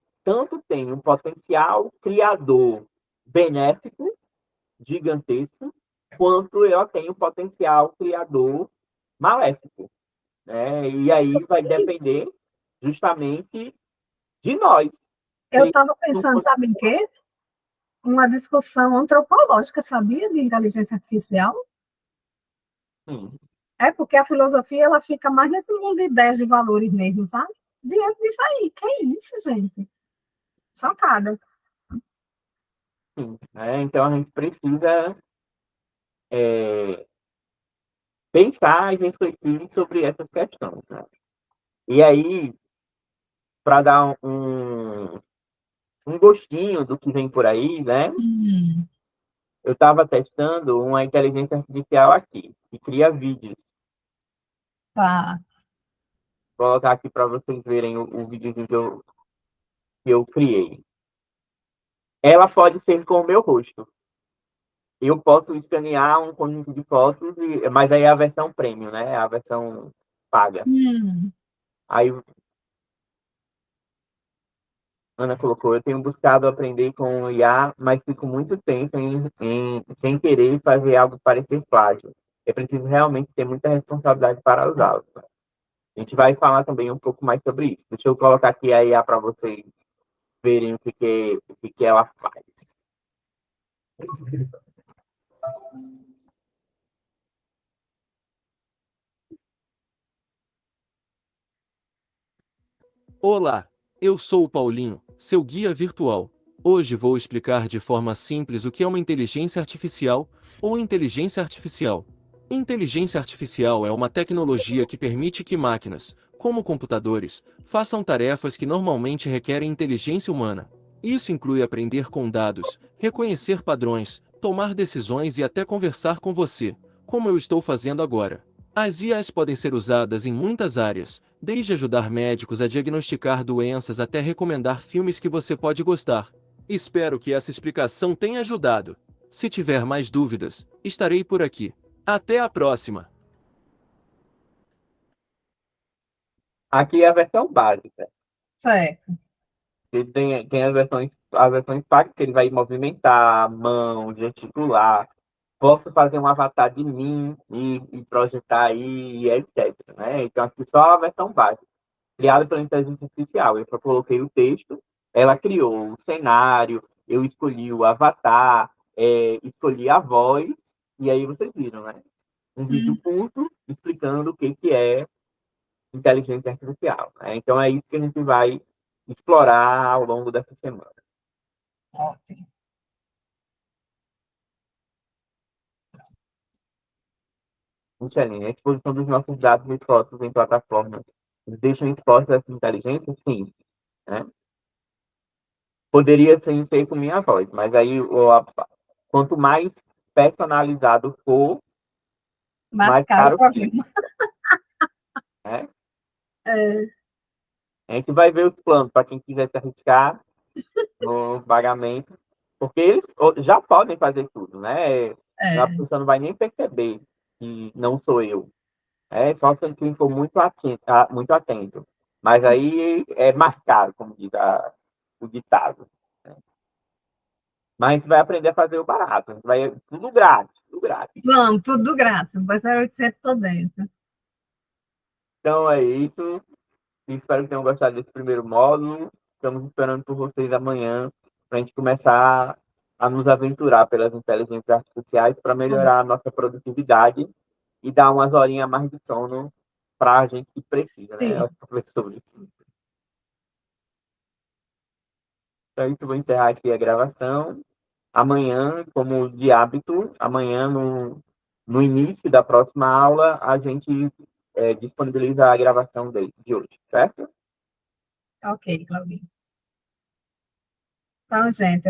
um potencial criador benéfico, gigantesco, quanto ela tem um potencial criador maléfico. Né? E aí vai depender justamente de nós. Eu estava pensando, sabe em quê? Uma discussão antropológica, sabia, de inteligência artificial? Sim. É porque a filosofia ela fica mais nesse mundo de ideias de valores mesmo, sabe? Diante disso aí. Que é isso, gente? Chocada. Sim, né? Então a gente precisa é, pensar e refletir sobre essas questões, né? E aí, para dar um gostinho do que vem por aí, né? Hum, Eu estava testando uma inteligência artificial aqui, que cria vídeos. tá. Vou colocar aqui para vocês verem o videozinho que eu criei. Ela pode ser com o meu rosto. Eu posso escanear um conjunto de fotos, mas aí é a versão premium, né? É a versão paga. Hum, Aí Ana colocou, eu tenho buscado aprender com o IA, mas fico muito tenso sem querer fazer algo parecer plágio. É preciso realmente ter muita responsabilidade para usá-lo. A gente vai falar também um pouco mais sobre isso. Deixa eu colocar aqui a IA para vocês verem o que ela faz. Olá, eu sou o Paulinho, seu guia virtual. Hoje vou explicar de forma simples o que é uma inteligência artificial ou inteligência artificial. Inteligência artificial é uma tecnologia que permite que máquinas, como computadores, façam tarefas que normalmente requerem inteligência humana. Isso inclui aprender com dados, reconhecer padrões, tomar decisões e até conversar com você, como eu estou fazendo agora. As IAs podem ser usadas em muitas áreas, desde ajudar médicos a diagnosticar doenças até recomendar filmes que você pode gostar. Espero que essa explicação tenha ajudado. Se tiver mais dúvidas, estarei por aqui. Até a próxima! Aqui é a versão básica. certo. Ele tem as versões pagas, que ele vai movimentar a mão, gesticular. Posso fazer um avatar de mim e projetar aí, e etc. Né? Então, aqui só a versão básica, criada pela inteligência artificial. Eu só coloquei o texto, ela criou o cenário, eu escolhi o avatar, escolhi a voz, e aí vocês viram, né? Um vídeo Hum, curto explicando o que é inteligência artificial. Né? Então, é isso que a gente vai explorar ao longo dessa semana. ótimo. Micheline, a exposição dos nossos dados e fotos em plataformas deixam expostas essa inteligência? Sim. Né? Poderia sim ser com minha voz, mas aí quanto mais personalizado for, mais Mascar o caro programa. fica. Né? É, A gente vai ver os planos para quem quiser se arriscar no pagamento, porque eles já podem fazer tudo, né? A é. pessoa não vai nem perceber que não sou eu. É só se quem for muito atento, muito atento. Mas aí é mais caro, como diz o ditado. Né? Mas a gente vai aprender a fazer o barato. A gente vai tudo grátis, tudo grátis. Vamos, tudo graça. Vai ser 800 tô dentro. Então é isso. Espero que tenham gostado desse primeiro módulo. Estamos esperando por vocês amanhã para a gente começar a nos aventurar pelas inteligências artificiais para melhorar a nossa produtividade e dar umas horinhas a mais de sono para a gente que precisa, né, Sim. os professores. Então, isso, vou encerrar aqui a gravação. Amanhã, como de hábito, amanhã, no início da próxima aula, a gente disponibiliza a gravação de hoje, certo? Ok, Claudinho. Então, gente.